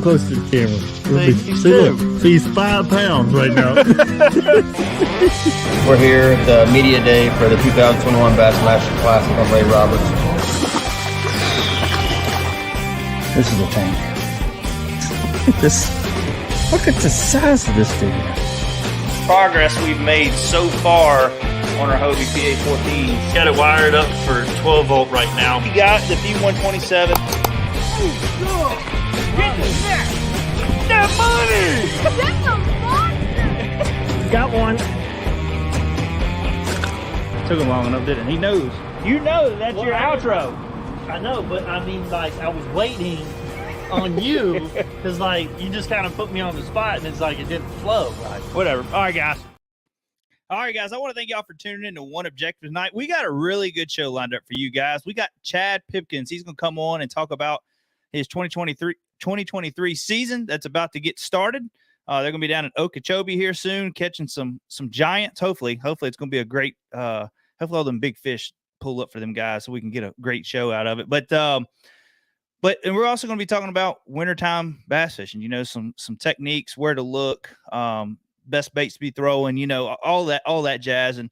close to the camera. Thank See, you. look, he's 5 pounds right now. We're here at the media day for the 2021 Bassmaster Classic on Ray Roberts. This is a tank. Look at the size of this thing. Progress we've made so far on our Hobie PA14. Got it wired up for 12 volt right now. We got the B127. That money! That's a monster! Got one. Took him long enough, didn't it? He knows. You know that's your outro. I know, but I mean, like, I was waiting on you because, like, you just kind of put me on the spot and it's like it didn't flow. Right? Whatever. All right, guys. All right, guys, I want to thank y'all for tuning in to One Objective tonight. We got a really good show lined up for you guys. We got Chad Pipkens. He's going to come on and talk about his 2023 season that's about to get started. They're going to be down in Okeechobee here soon, catching some giants. Hopefully it's going to be a great, hopefully all them big fish pull up for them guys so we can get a great show out of it. But and we're also going to be talking about wintertime bass fishing, you know, some techniques, where to look, best baits to be throwing, you know, all that jazz. And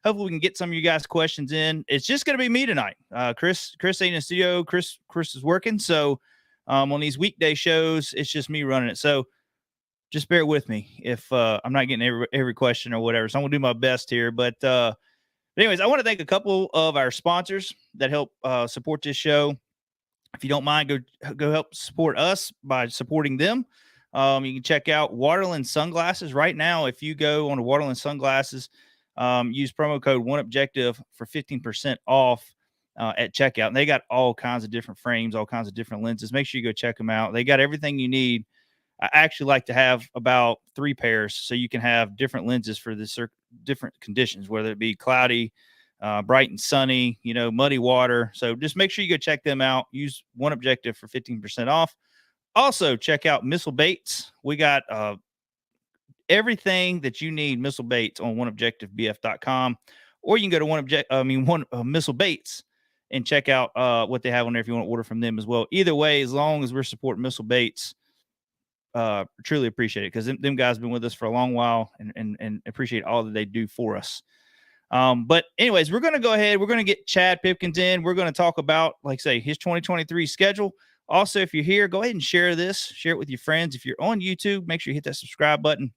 hopefully we can get some of you guys questions in. It's just going to be me tonight. Chris ain't in the studio. Chris is working. So on these weekday shows, it's just me running it. So just bear with me if I'm not getting every question or whatever. So I'm going to do my best here. But anyways, I want to thank a couple of our sponsors that help support this show. If you don't mind, go help support us by supporting them. You can check out Waterland Sunglasses right now. If you go on to Waterland Sunglasses, use promo code OneObjective for 15% off at checkout. And they got all kinds of different frames, all kinds of different lenses. Make sure you go check them out. They got everything you need. I actually like to have about 3 pairs so you can have different lenses for the different conditions, whether it be cloudy, bright and sunny, you know, muddy water. So just make sure you go check them out. Use One Objective for 15% off. Also, check out Missile Baits. We got everything that you need missile baits on oneobjectivebf.com, or you can go to Missile Baits and check out what they have on there if you want to order from them as well. Either way, as long as we're supporting Missile Baits, truly appreciate it because them guys have been with us for a long while and appreciate all that they do for us. But anyways, we're going to go ahead. We're going to get Chad Pipkens in. We're going to talk about, like I say, his 2023 schedule. Also, if you're here, go ahead and share it with your friends. If you're on YouTube, make sure you hit that subscribe button.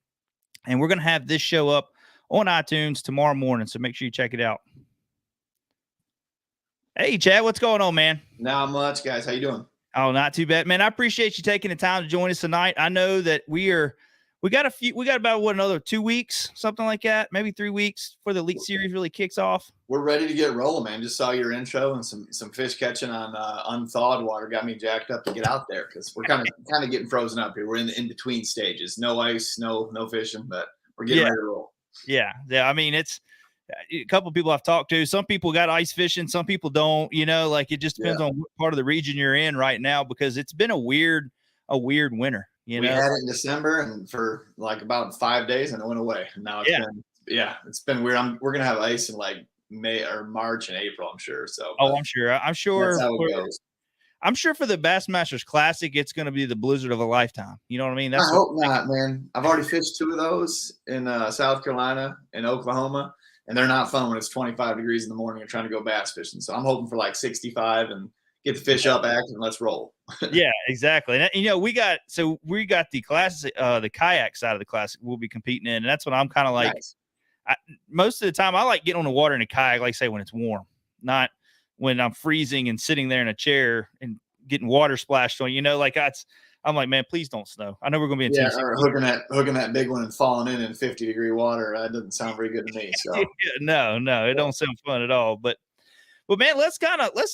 And we're going to have this show up on iTunes tomorrow morning. So make sure you check it out. Hey, Chad, what's going on, man? Not much, guys. How you doing? Oh, not too bad, man. I appreciate you taking the time to join us tonight. I know that we got about another 2 weeks, something like that, maybe 3 weeks before the Elite Series really kicks off. We're ready to get rolling, man. Just saw your intro and some fish catching on unthawed water got me jacked up to get out there because we're kind of getting frozen up here. We're in the in-between stages. No ice, no fishing, but we're getting ready to roll. Yeah. I mean, it's a couple of people I've talked to. Some people got ice fishing, some people don't. You know, like it just depends on what part of the region you're in right now because it's been a weird winter. We had it in December and for like about 5 days and it went away. And now it's been weird. We're gonna have ice in like May or March and April, I'm sure. So I'm sure that's how it goes. I'm sure for the Bassmasters Classic, it's gonna be the blizzard of a lifetime. You know what I mean? I hope not, man. I've already fished 2 of those in South Carolina and Oklahoma, and they're not fun when it's 25 degrees in the morning and trying to go bass fishing. So I'm hoping for like 65 and get the fish up active and let's roll. Yeah, exactly. And you know, we got the classic, the kayak side of the classic we'll be competing in, and that's what I'm kind of like. Nice. Most of the time, I like getting on the water in a kayak, like say when it's warm, not when I'm freezing and sitting there in a chair and getting water splashed on. You know, like I'm like, man, please don't snow. I know we're gonna be in Tennessee. Or hooking that big one and falling in 50-degree water. That doesn't sound very good to me. So no, it don't sound fun at all. But man, let's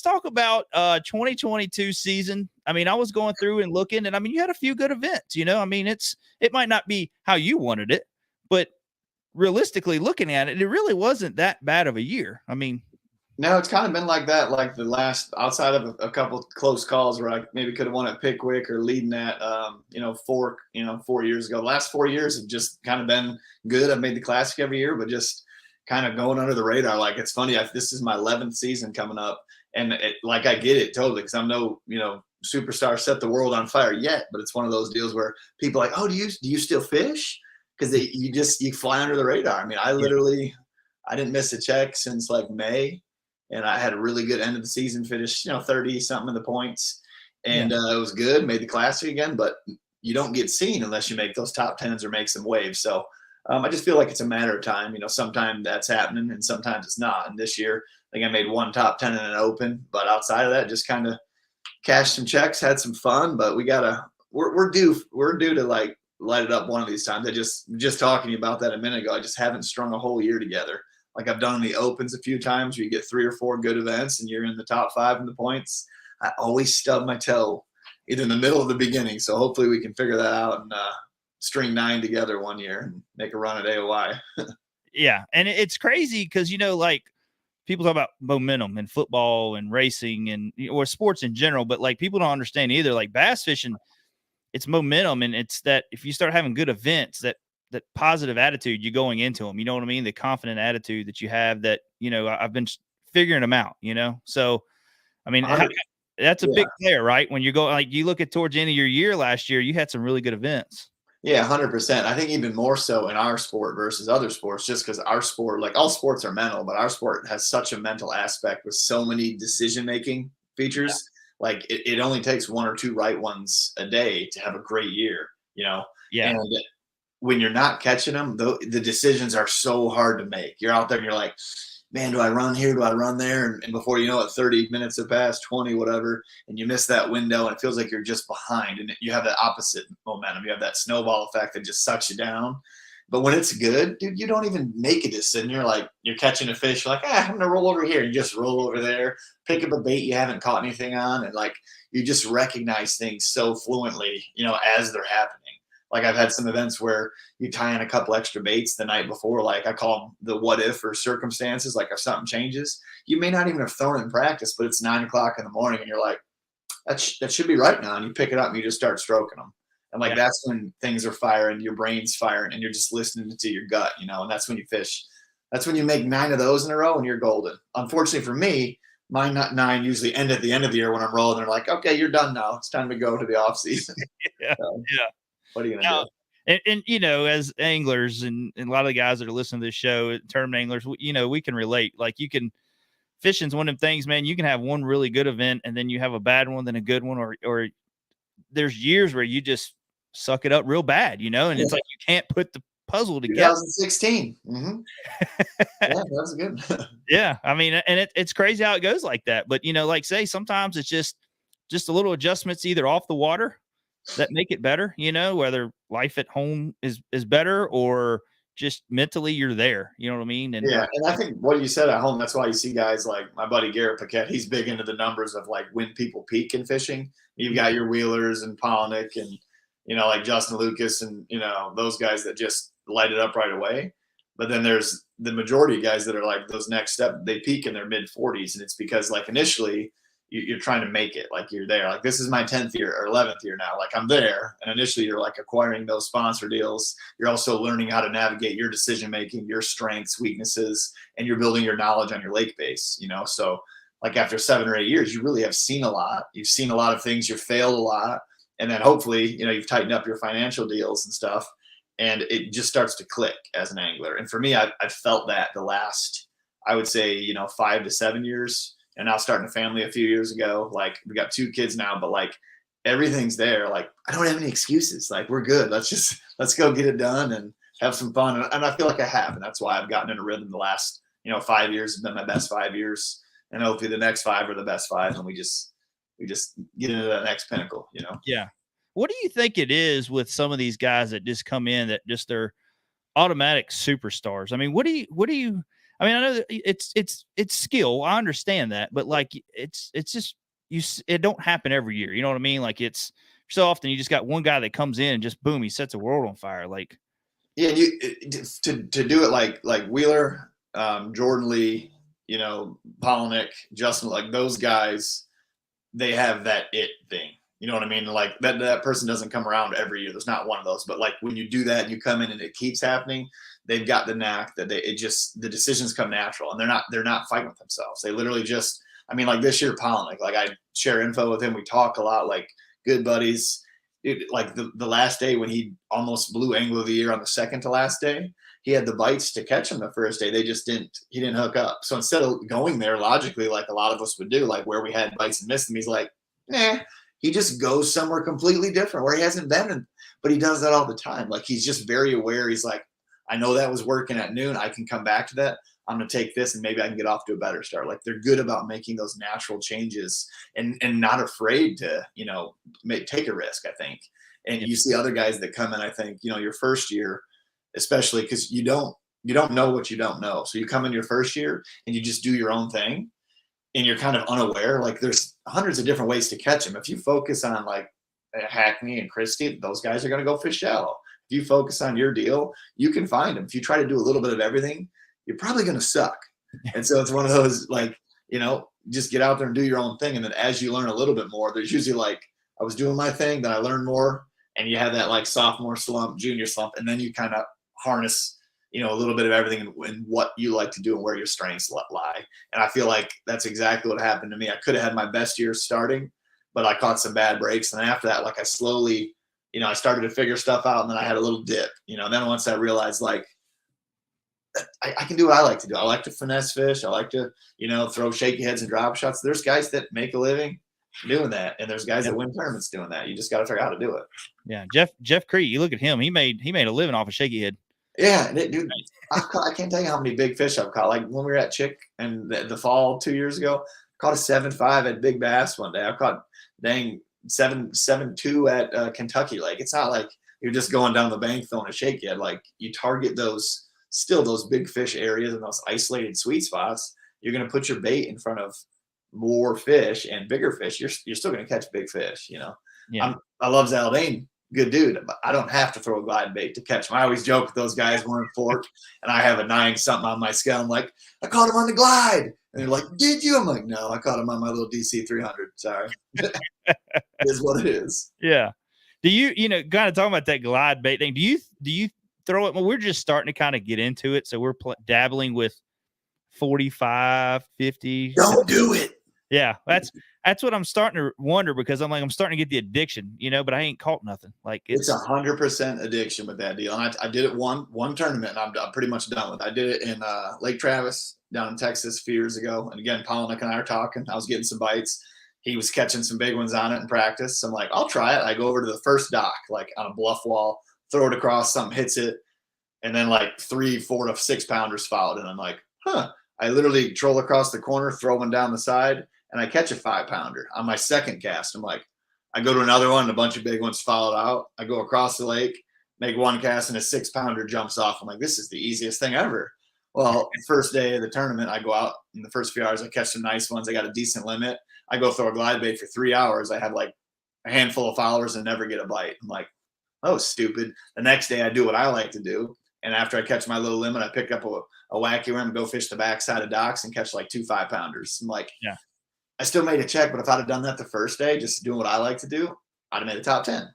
talk about 2022 season. I mean, I was going through and looking, and I mean, you had a few good events. You know, I mean, it might not be how you wanted it, but realistically looking at it, it really wasn't that bad of a year. I mean, no, it's kind of been like that, like the last, outside of a couple close calls where I maybe could have won at Pickwick or leading at, 4 years ago. The last 4 years have just kind of been good. I've made the Classic every year, but just kind of going under the radar. Like, it's funny. This is my 11th season coming up, and I get it totally because I'm no superstar set the world on fire yet, but it's one of those deals where people are like, oh, do you still fish? Because you fly under the radar. I mean, I didn't miss a check since like May, and I had a really good end of the season, finished 30 something in the points, and it was good. Made the classic again, but you don't get seen unless you make those top tens or make some waves. So I just feel like it's a matter of time. Sometimes that's happening and sometimes it's not. And this year, I think I made one top 10 in an open, but outside of that, just kind of cashed some checks, had some fun. But we're due to like light it up one of these times. I just talking to you about that a minute ago. I just haven't strung a whole year together. Like I've done in the opens a few times where you get 3 or 4 good events and you're in the top 5 in the points. I always stub my toe either in the middle or the beginning. So hopefully we can figure that out and string 9 together one year and make a run at AOI. Yeah. And it's crazy because, like people talk about momentum in football and racing or sports in general, but like people don't understand either. Like bass fishing, it's momentum. And it's that if you start having good events, that positive attitude you're going into them, you know what I mean? The confident attitude that you have that, I've been figuring them out, So, I mean, that's a big player, right? When you go, like you look at towards the end of your year last year, you had some really good events. Yeah, 100%. I think even more so in our sport versus other sports, just because our sport, like all sports are mental, but our sport has such a mental aspect with so many decision-making features. Yeah. Like it only takes 1 or 2 right ones a day to have a great year, Yeah. And when you're not catching them, the decisions are so hard to make. You're out there and you're like, man, do I run here? Do I run there? And before you know it, 30 minutes have passed, 20, whatever, and you miss that window and it feels like you're just behind and you have that opposite momentum. You have that snowball effect that just sucks you down. But when it's good, dude, you don't even make a decision. You're like, you're catching a fish. You're like, I'm going to roll over here. You just roll over there, pick up a bait you haven't caught anything on. And like, you just recognize things so fluently, as they're happening. Like I've had some events where you tie in a couple extra baits the night before, like I call them the what if or circumstances. Like if something changes, you may not even have thrown it in practice, but it's 9 o'clock in the morning and you're like, that should be right now. And you pick it up and you just start stroking them. And like, that's when things are firing, your brain's firing and you're just listening to your gut, and that's when you fish. That's when you make 9 of those in a row and you're golden. Unfortunately for me, my 9 usually end at the end of the year when I'm rolling. They're like, okay, you're done now. It's time to go to the off season. Yeah. What are you going to do? And as anglers and a lot of the guys that are listening to this show, tournament anglers, we can relate. Like fishing's one of them things, man. You can have one really good event and then you have a bad one, then a good one, or there's years where you just suck it up real bad, and it's like you can't put the puzzle together. 2016. Mm-hmm. Yeah, that was good. Yeah, I mean, and it's crazy how it goes like that. But like say sometimes it's just a little adjustments either off the water that make it better, whether life at home is better or just mentally you're there, you know what I mean? And I think what you said at home, that's why you see guys like my buddy Garrett Paquette, he's big into the numbers of like when people peak in fishing. You've got your Wheelers and Polnick and, like Justin Lucas and, those guys that just light it up right away. But then there's the majority of guys that are like those next step, they peak in their mid 40s. And it's because like initially you're trying to make it, like you're there. Like this is my 10th year or 11th year now. Like I'm there. And initially you're like acquiring those sponsor deals. You're also learning how to navigate your decision-making, your strengths, weaknesses, and you're building your knowledge on your lake base, So like after 7 or 8 years, you really have seen a lot. You've seen a lot of things. You've failed a lot. And then hopefully, you've tightened up your financial deals and stuff. And it just starts to click as an angler. And for me, I've felt that the last, I would say, 5 to 7 years. And now starting a family a few years ago, like we got 2 kids now, but like everything's there. Like I don't have any excuses. Like we're good. Let's go get it done and have some fun. And I feel like I have. And that's why I've gotten in a rhythm the last, 5 years have been my best 5 years. And hopefully the next 5 are the best 5. And we just get into that next pinnacle, Yeah. What do you think it is with some of these guys that just come in that just they're automatic superstars? I mean, what do you, I mean, I know that it's skill. I understand that, but like, it's just, it don't happen every year. You know what I mean? Like it's so often you just got one guy that comes in and just boom, he sets the world on fire. Like, yeah, to do it like Wheeler, Jordan Lee, Polnick, Justin, like those guys, they have that it thing. You know what I mean? Like that person doesn't come around every year. There's not one of those. But like when you do that and you come in and it keeps happening, they've got the knack that the decisions come natural and they're not fighting with themselves. They literally just I mean, like this year, Polnick, like I share info with him. We talk a lot, like good buddies. Like the last day when he almost blew Angler of the Year on the second to last day, he had the bites to catch him the first day. He didn't hook up. So instead of going there logically, like a lot of us would do, like where we had bites and missed them, he's like, nah, he just goes somewhere completely different where he hasn't been. But he does that all the time. Like he's just very aware. He's like, I know that was working at noon. I can come back to that. I'm going to take this and maybe I can get off to a better start. Like they're good about making those natural changes and not afraid to, take a risk, I think. And you see other guys that come in, I think, your first year, especially because you don't know what you don't know. So you come in your first year and you just do your own thing and you're kind of unaware. Like there's hundreds of different ways to catch them. If you focus on like Hackney and Christie, those guys are going to go fish shallow. If you focus on your deal, you can find them. If you try to do a little bit of everything, you're probably going to suck. And so it's one of those, like, just get out there and do your own thing. And then as you learn a little bit more, there's usually like, I was doing my thing, then I learned more. And you have that like sophomore slump, junior slump. And then you kind of harness, a little bit of everything and what you like to do and where your strengths lie. And I feel like that's exactly what happened to me. I could have had my best year starting, but I caught some bad breaks. And after that, like I slowly, I started to figure stuff out and then I had a little dip, then once I realized like, I can do what I like to do. I like to finesse fish. I like to, throw shaky heads and drop shots. There's guys that make a living doing that. And there's guys that win tournaments doing that. You just got to figure out how to do it. Yeah. Jeff Cree, you look at him, he made a living off of shaky head. Yeah. Dude, I can't tell you how many big fish I've caught. Like when we were at Chick and the fall 2 years ago, I caught a 7.5 at Big Bass one day. I caught 7.2 at Kentucky Lake. It's not like you're just going down the bank throwing a shaky head. Like you target those big fish areas and those isolated sweet spots. You're going to put your bait in front of more fish and bigger fish. You're still going to catch big fish, Yeah. I love Zaldane, good dude, but I don't have to throw a glide bait to catch him. I always joke with those guys wearing fork and I have a 9 something on my scale. I'm like, I caught him on the glide. And they're like, did you? I'm like, no, I caught him on my little DC 300. Sorry. It is what it is. Yeah. Do you, kind of talking about that glide bait thing, do you throw it? Well, we're just starting to kind of get into it. So we're dabbling with 45, 50. Don't do it. Yeah. That's what I'm starting to wonder because I'm starting to get the addiction, but I ain't caught nothing. Like it's 100% addiction with that deal. And I did it one tournament and I'm pretty much done with it. I did it in Lake Travis down in Texas a few years ago. And again, Polnick and I are talking. I was getting some bites. He was catching some big ones on it in practice. So I'm like, I'll try it. I go over to the first dock, like on a bluff wall, throw it across, something hits it. And then like 3, 4 to 6 pounders followed. And I'm like, I literally troll across the corner, throw one down the side, and I catch a 5-pounder on my second cast. I'm like, I go to another one, and a bunch of big ones followed out. I go across the lake, make one cast, and a 6-pounder jumps off. I'm like, this is the easiest thing ever. Well, first day of the tournament, I go out in the first few hours, I catch some nice ones. I got a decent limit. I go throw a glide bait for 3 hours. I have like a handful of followers and never get a bite. I'm like, oh, stupid. The next day I do what I like to do. And after I catch my little limit, I pick up a wacky worm and go fish the backside of docks and catch like 2 5-pounders. I'm like, yeah, I still made a check, but if I'd have done that the first day, just doing what I like to do, I'd have made the top 10,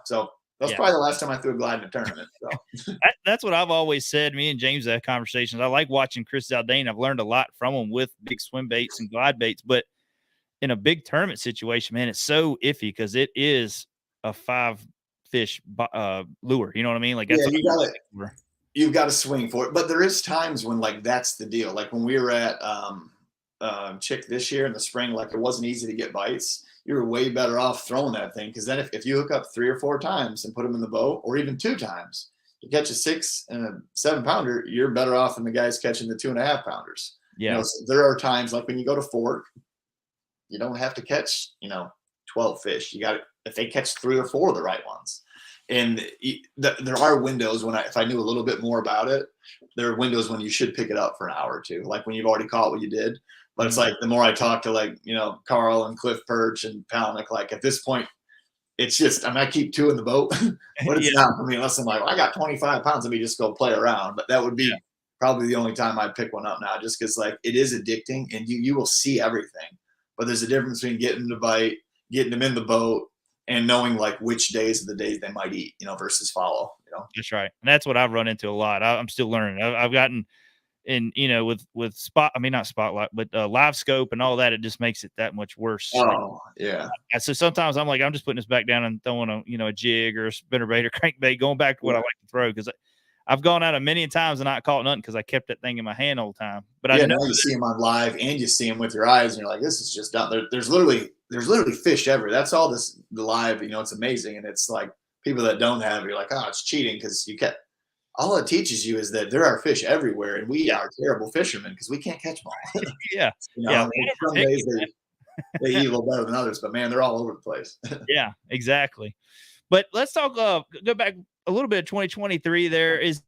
So that was probably the last time I threw a glide in a tournament. So that's what I've always said. Me and James have conversations. I like watching Chris Zaldane. I've learned a lot from him with big swim baits and glide baits, but in a big tournament situation, man, it's so iffy because it is a 5-fish lure. You know what I mean? Like that's you've got to swing for it. But there is times when like that's the deal. Like when we were at Chick this year in the spring, like it wasn't easy to get bites. You were way better off throwing that thing because then if you hook up 3 or 4 times and put them in the boat, or even 2 times, you catch a 6 and a 7-pounder, you're better off than the guys catching the 2.5-pounders. Yeah, so there are times like when you go to fork, you don't have to catch 12 fish. You got if they catch 3 or 4 of the right ones. And there are windows when if I knew a little bit more about it, there are windows when you should pick it up for an hour or 2, like when you've already caught what you did. But it's like the more I talk to like, Carl and Cliff Perch and Palnick, like at this point, it's just, I keep 2 in the boat, but it's not for me unless I'm like, I got 25 pounds. Let me just go play around. But that would be probably the only time I'd pick one up now, just because like it is addicting and you will see everything. But there's a difference between getting them to bite, getting them in the boat, and knowing like which days of the days they might eat, versus follow, That's right. And that's what I've run into a lot. I'm still learning. I've gotten and with not spotlight, but live scope and all that, it just makes it that much worse. Oh yeah. So sometimes I'm like, I'm just putting this back down and throwing a jig or a spinnerbait or crankbait, going back to what I like to throw, because I've gone out a million times and not caught nothing because I kept that thing in my hand all the time. But I know now you see them on live and you see them with your eyes, and you're like, this is just not there. There's literally fish everywhere. That's all the live. It's amazing, and it's like people that don't have it, you're like, oh, it's cheating because you can't. All it teaches you is that there are fish everywhere, and we are terrible fishermen because we can't catch them all. Yeah. Some days they eat a little better than others, but man, they're all over the place. Yeah, exactly. But let's talk. Go back a little bit of 2023. There is.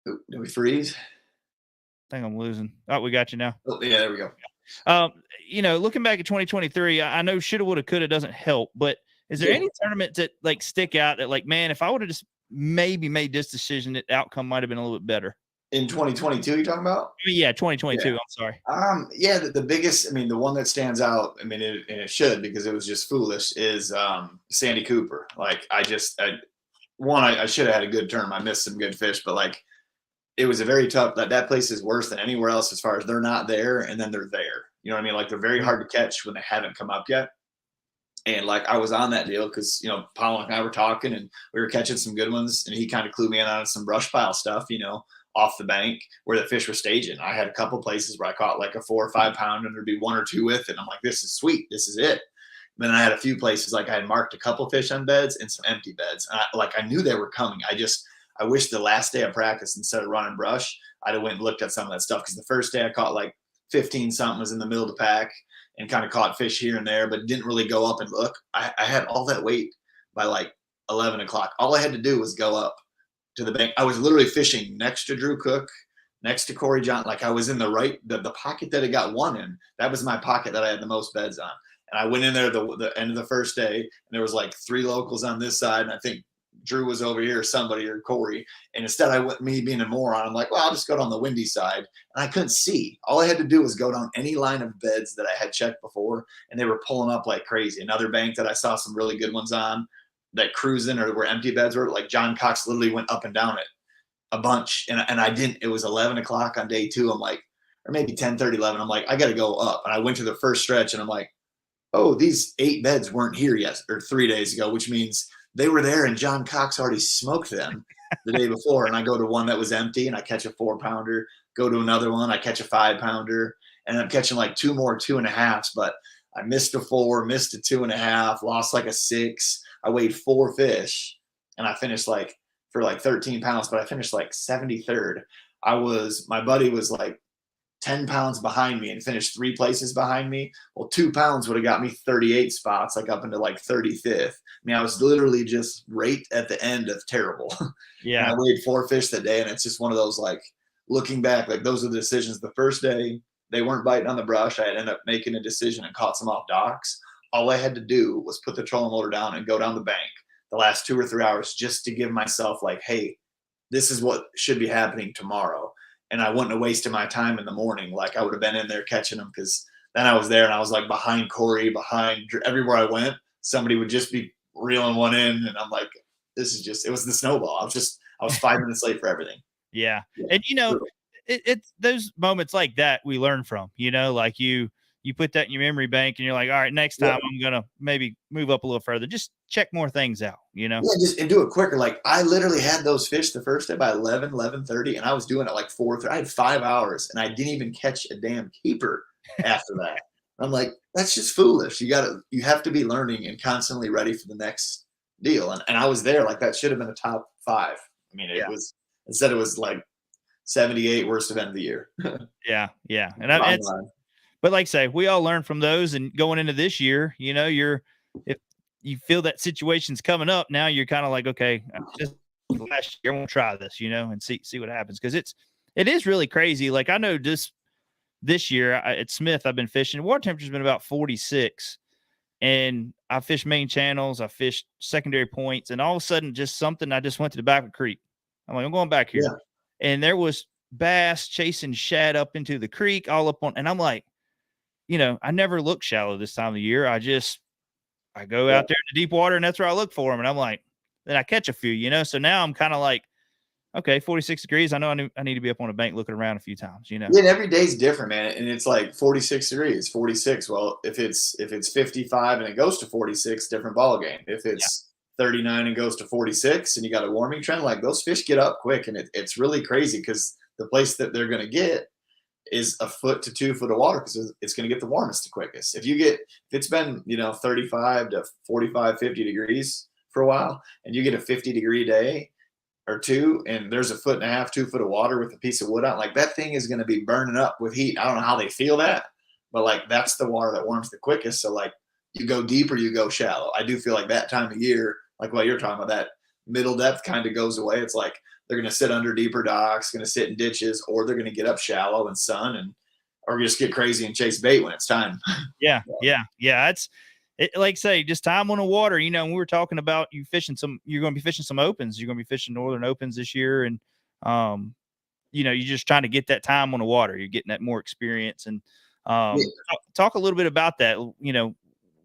Did we freeze? I think I'm losing. Oh, we got you now. Oh, yeah, there we go. Looking back at 2023, I know shoulda, woulda, coulda doesn't help, but is there any tournaments that like stick out that like, man, if I would have just maybe made this decision, the outcome might have been a little bit better? In 2022, you're talking about? Yeah, 2022. Yeah. I'm sorry. The biggest, the one that stands out, and it should, because it was just foolish, is Sandy Cooper. Like, I should have had a good term. I missed some good fish, but like, it was a very tough. That place is worse than anywhere else as far as they're not there and then they're there. You know what I mean? Like, they're very hard to catch when they haven't come up yet. And like, I was on that deal because Paul and I were talking and we were catching some good ones, and he kind of clued me in on some brush pile stuff, off the bank where the fish were staging. I had a couple places where I caught like a 4 or 5 pound and there'd be 1 or 2 with it. I'm like, this is sweet. This is it. And then I had a few places, like I had marked a couple fish on beds and some empty beds. And I knew they were coming. I wish the last day of practice, instead of running brush, I'd have went and looked at some of that stuff. Because the first day I caught like 15 something was in the middle of the pack and kind of caught fish here and there, but didn't really go up and look. I had all that weight by like 11 o'clock. All I had to do was go up to the bank. I was literally fishing next to Drew Cook, next to Corey John. Like, I was in the pocket that it got one in. That was my pocket that I had the most beds on. And I went in there the end of the first day, and there was like 3 locals on this side, and I think Drew was over here, somebody, or Corey. And instead, me being a moron, I'm like, well, I'll just go down the windy side. And I couldn't see. All I had to do was go down any line of beds that I had checked before, and they were pulling up like crazy. Another bank that I saw some really good ones on, that cruising or where empty beds were, like John Cox literally went up and down it a bunch. And I didn't. It was 11 o'clock on day 2. I'm like, or maybe 10:30, 11. I'm like, I got to go up. And I went to the first stretch, and I'm like, oh, these 8 beds weren't here yet, or 3 days ago, which means they were there and John Cox already smoked them the day before. And I go to one that was empty and I catch a 4 pounder, go to another one, I catch a 5 pounder, and I'm catching like 2 more 2.5s, but I missed a 4, missed a 2.5, lost like a 6. I weighed 4 fish and I finished like for like 13 pounds, but I finished like 73rd. My buddy was like 10 pounds behind me and finished 3 places behind me. Well, 2 pounds would have got me 38 spots, like up into like 35th. I was literally just right at the end of terrible. Yeah. And I weighed 4 fish that day. And it's just one of those, like, looking back, like, those are the decisions. The first day they weren't biting on the brush. I had ended up making a decision and caught some off docks. All I had to do was put the trolling motor down and go down the bank the last 2 or 3 hours just to give myself like, hey, this is what should be happening tomorrow. And I wouldn't have wasted my time in the morning. Like, I would have been in there catching them, because then I was there and I was like behind Corey, behind everywhere I went, somebody would just be reeling one in. And I'm like, this is just, it was the snowball. I was 5 minutes late for everything. Yeah. And it's those moments like that we learn from, like you put that in your memory bank and you're like, all right, next time I'm going to maybe move up a little further. Just check more things out, Yeah, and do it quicker. Like, I literally had those fish the first day by 11:30, and I was doing it like 4:30. I had 5 hours and I didn't even catch a damn keeper after that. I'm like, that's just foolish. You have to be learning and constantly ready for the next deal. And I was there. Like, that should have been a top 5. It was, instead it was like 78 worst event of the year. Yeah. And but like I say, we all learn from those, and going into this year, if you feel that situation's coming up, now you're kind of like, okay, just last year, I'm going to try this, and see what happens. Cause it is really crazy. Like, I know this year at Smith, I've been fishing, water temperature's been about 46, and I fished main channels. I fished secondary points, and all of a sudden I just went to the back of the creek. I'm like, I'm going back here. Yeah. And there was bass chasing shad up into the creek, all up on, and I'm like, I never look shallow this time of the year. I go out there in the deep water, and that's where I look for them. And I'm like, then I catch a few, you know? So now I'm kind of like, okay, 46 degrees. I know I need to be up on a bank looking around a few times, you know? Yeah, and every day's different, man. And it's like 46 degrees, 46. Well, if it's 55 and it goes to 46, different ball game. If it's 39 and goes to 46 and you got a warming trend, like those fish get up quick. And it's really crazy because the place that they're going to get is a foot to 2 foot of water because it's going to get the warmest the quickest. If it's been, 35 to 45, 50 degrees for a while and you get a 50-degree day or two, and there's a 1.5 2 foot of water with a piece of wood on, like that thing is going to be burning up with heat. I don't know how they feel that, but like that's the water that warms the quickest. So like you go deep or you go shallow. I do feel like that time of year, like what you're talking about, that middle depth kind of goes away. It's like they're going to sit under deeper docks, going to sit in ditches, or they're going to get up shallow and sun, and or just get crazy and chase bait when it's time. Yeah. It's like say just time on the water. You know, we were talking about you're going to be fishing some opens. You're going to be fishing northern opens this year, and you're just trying to get that time on the water. You're getting that more experience, and talk a little bit about that. You know,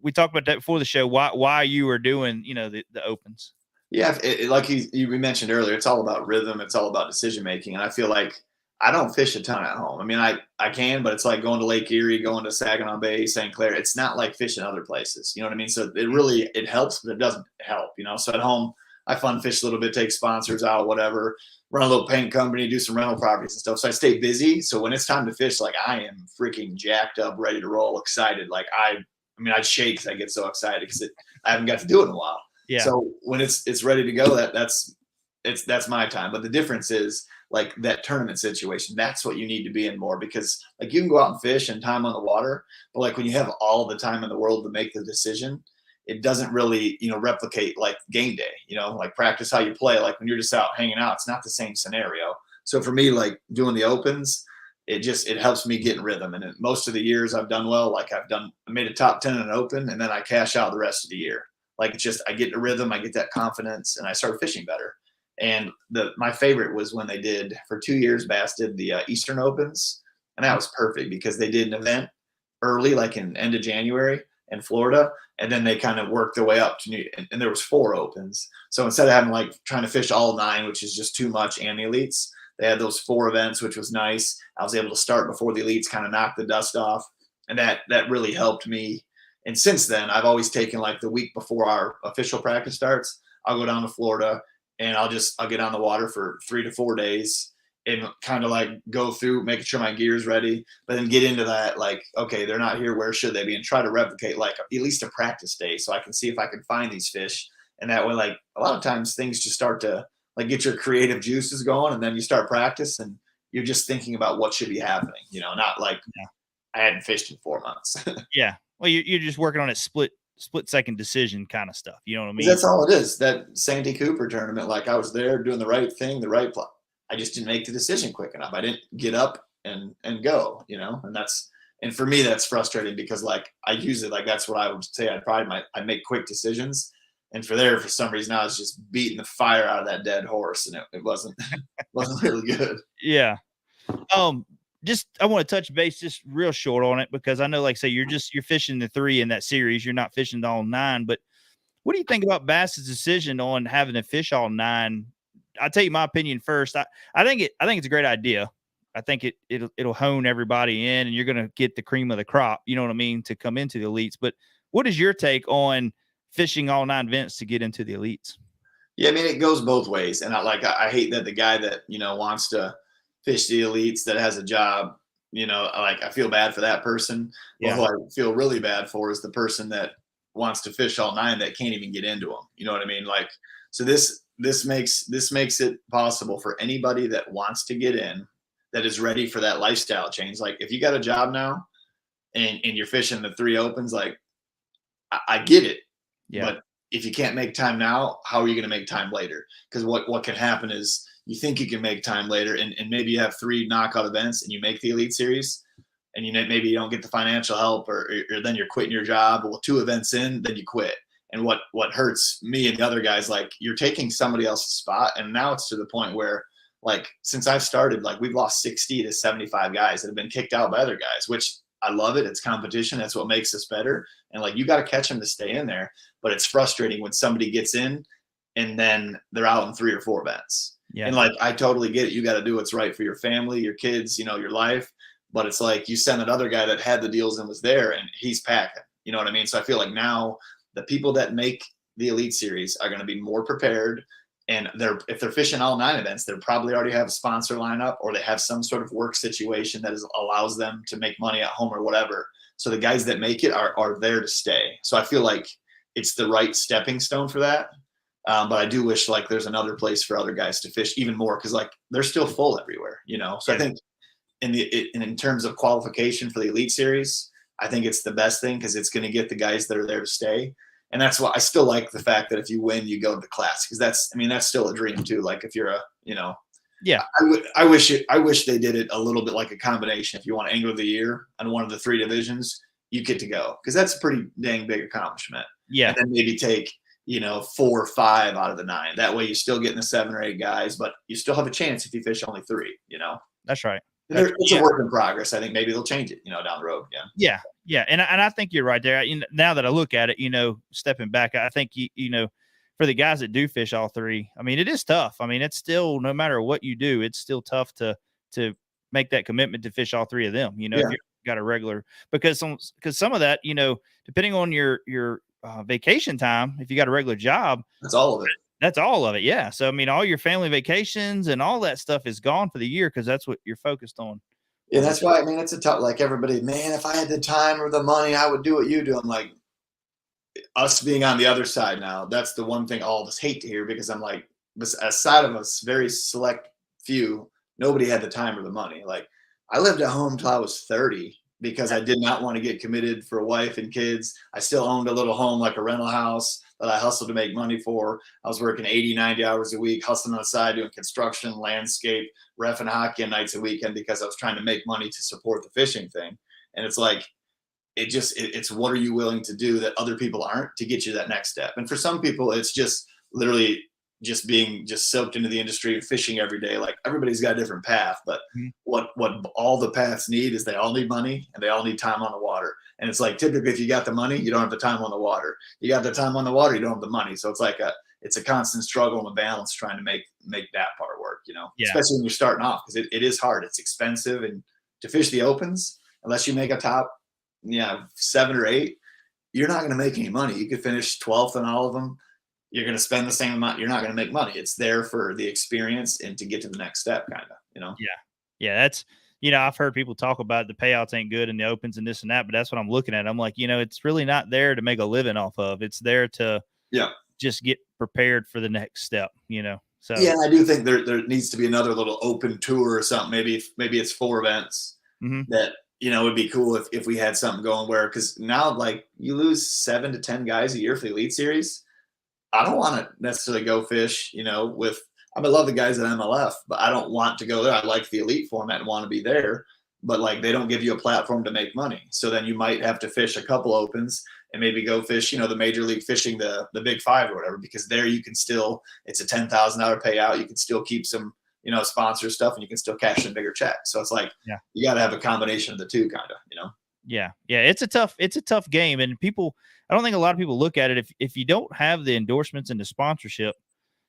we talked about that before the show. Why you are doing the opens. Yeah, like we mentioned earlier, it's all about rhythm. It's all about decision making, and I feel like I don't fish a ton at home. I mean, I can, but it's like going to Lake Erie, going to Saginaw Bay, St. Clair. It's not like fishing other places. You know what I mean? So it helps, but it doesn't help. So at home, I fun fish a little bit, take sponsors out, whatever, run a little paint company, do some rental properties and stuff. So I stay busy. So when it's time to fish, like I am freaking jacked up, ready to roll, excited. Like I'd shake because I get so excited because I haven't got to do it in a while. Yeah. So when it's ready to go, that's my time. But the difference is like that tournament situation. That's what you need to be in more, because like you can go out and fish and time on the water, but like when you have all the time in the world to make the decision, it doesn't really, replicate like game day, like practice how you play. Like when you're just out hanging out, it's not the same scenario. So for me, like doing the opens, it helps me get in rhythm. And most of the years I've done well, like I made a top 10 in an open, and then I cash out the rest of the year. Like I get in rhythm, I get that confidence, and I start fishing better. And my favorite was when they did, for 2 years, Bass did the Eastern Opens. And that was perfect because they did an event early, like in end of January in Florida. And then they kind of worked their way up to and there was 4 Opens. So instead of having like trying to fish all 9, which is just too much, and the elites, they had those 4 events, which was nice. I was able to start before the elites, kind of knock the dust off. And that really helped me. And since then, I've always taken like the week before our official practice starts, I'll go down to Florida and I'll get on the water for 3 to 4 days and kind of like go through making sure my gear's ready, but then get into that, like, okay, they're not here. Where should they be? And try to replicate like at least a practice day so I can see if I can find these fish. And that way, like a lot of times things just start to like get your creative juices going, and then you start practice and you're just thinking about what should be happening, not like I hadn't fished in 4 months. Yeah. Well, you're just working on a split second decision kind of stuff. You know what I mean? That's all it is. That Santee Cooper tournament, like I was there doing the right thing, the right play. I just didn't make the decision quick enough. I didn't get up and go, and for me, that's frustrating because like I use it, like that's what I would say. I make quick decisions. And for some reason I was just beating the fire out of that dead horse, and it wasn't really good. Yeah. I want to touch base just real short on it because I know, like say, you're fishing the 3 in that series. You're not fishing all 9, but what do you think about Bass's decision on having to fish all 9? I'll tell you my opinion first. I think it's a great idea. I think it'll hone everybody in, and you're going to get the cream of the crop, you know what I mean, to come into the elites. But what is your take on fishing all 9 events to get into the elites? Yeah, I mean, it goes both ways. And I hate that the guy that, wants to fish the elites that has a job, like I feel bad for that person. Yeah. Who I feel really bad for is the person that wants to fish all 9 that can't even get into them. You know what I mean? Like, so this makes it possible for anybody that wants to get in, that is ready for that lifestyle change. Like if you got a job now and you're fishing the 3 opens, like I get it. Yeah. But if you can't make time now, how are you going to make time later? Because what can happen is you think you can make time later, and maybe you have 3 knockout events and you make the elite series, and maybe you don't get the financial help, or then you're quitting your job. Well, 2 events in, then you quit. And what hurts me and the other guys, like you're taking somebody else's spot. And now it's to the point where, like, since I've started, like we've lost 60 to 75 guys that have been kicked out by other guys, which I love it. It's competition. That's what makes us better. And like, you got to catch them to stay in there. But it's frustrating when somebody gets in and then they're out in 3 or 4 events. Yeah. And like, I totally get it. You got to do what's right for your family, your kids, you know, your life. But it's like you send that other guy that had the deals and was there, and he's packing. You know what I mean? So I feel like now the people that make the Elite Series are going to be more prepared. And if they're fishing all 9 events, they'll probably already have a sponsor lineup, or they have some sort of work situation that allows them to make money at home or whatever. So the guys that make it are there to stay. So I feel like it's the right stepping stone for that. But I do wish like there's another place for other guys to fish even more, because like they're still full everywhere, you know. So I think in terms of qualification for the Elite Series, I think it's the best thing, because it's going to get the guys that are there to stay. And that's why I still like the fact that if you win, you go to the class, because that's still a dream too. Like if you're yeah, I wish they did it a little bit like a combination. If you want Angler of the Year on one of the 3 divisions, you get to go, because that's a pretty dang big accomplishment. Yeah. And then maybe take 4 or 5 out of the 9. That way you're still getting the 7 or 8 guys, but you still have a chance if you fish only 3. That's right. It's a work in progress. I think maybe they'll change it, down the road. Yeah. Yeah. And I think you're right there. Now that I look at it, stepping back, I think, for the guys that do fish all 3, I mean, it is tough. I mean, it's still, no matter what you do, it's still tough to make that commitment to fish all 3 of them, if you've got a regular, because some of that, depending on your vacation time, if you got a regular job, that's all of it. That's all of it. Yeah. So, I mean, all your family vacations and all that stuff is gone for the year, because that's what you're focused on. Yeah. That's why, it's a tough, like everybody, man, if I had the time or the money, I would do what you do. I'm like, us being on the other side now, that's the one thing all of us hate to hear, because I'm like, aside of us, very select few, nobody had the time or the money. Like, I lived at home till I was 30, because I did not want to get committed for a wife and kids. I still owned a little home, like a rental house, that I hustled to make money for. I was working 80, 90 hours a week, hustling on the side, doing construction, landscape, ref and hockey on nights and weekend, because I was trying to make money to support the fishing thing. And it's like, it's what are you willing to do that other people aren't, to get you that next step? And for some people, it's just literally just being soaked into the industry and fishing every day. Like, everybody's got a different path, but what all the paths need is they all need money and they all need time on the water. And it's like, typically, if you got the money, you don't have the time on the water. You got the time on the water, you don't have the money. So it's like it's a constant struggle and a balance trying to make that part work, especially when you're starting off, because it is hard. It's expensive. And to fish the opens, unless you make a top 7 or 8, you're not going to make any money. You could finish 12th in all of them. You're going to spend the same amount. You're not going to make money. It's there for the experience and to get to the next step, kind of, Yeah. That's, I've heard people talk about the payouts ain't good in the opens and this and that, but that's what I'm looking at. I'm like, it's really not there to make a living off of. It's there to just get prepared for the next step, So yeah, I do think there needs to be another little open tour or something. Maybe it's 4 events that, it would be cool if we had something going where, because now, like, you lose 7 to 10 guys a year for the Elite Series. I don't want to necessarily go fish, I love the guys at MLF, but I don't want to go there. I like the Elite format and want to be there, but like, they don't give you a platform to make money. So then you might have to fish a couple opens and maybe go fish, the major league fishing, the Big 5 or whatever, because there you can still, it's a $10,000 payout. You can still keep some, sponsor stuff, and you can still cash in bigger checks. So it's like, you got to have a combination of the two, kind of, Yeah. It's a tough game. And I don't think a lot of people look at it. If you don't have the endorsements and the sponsorship,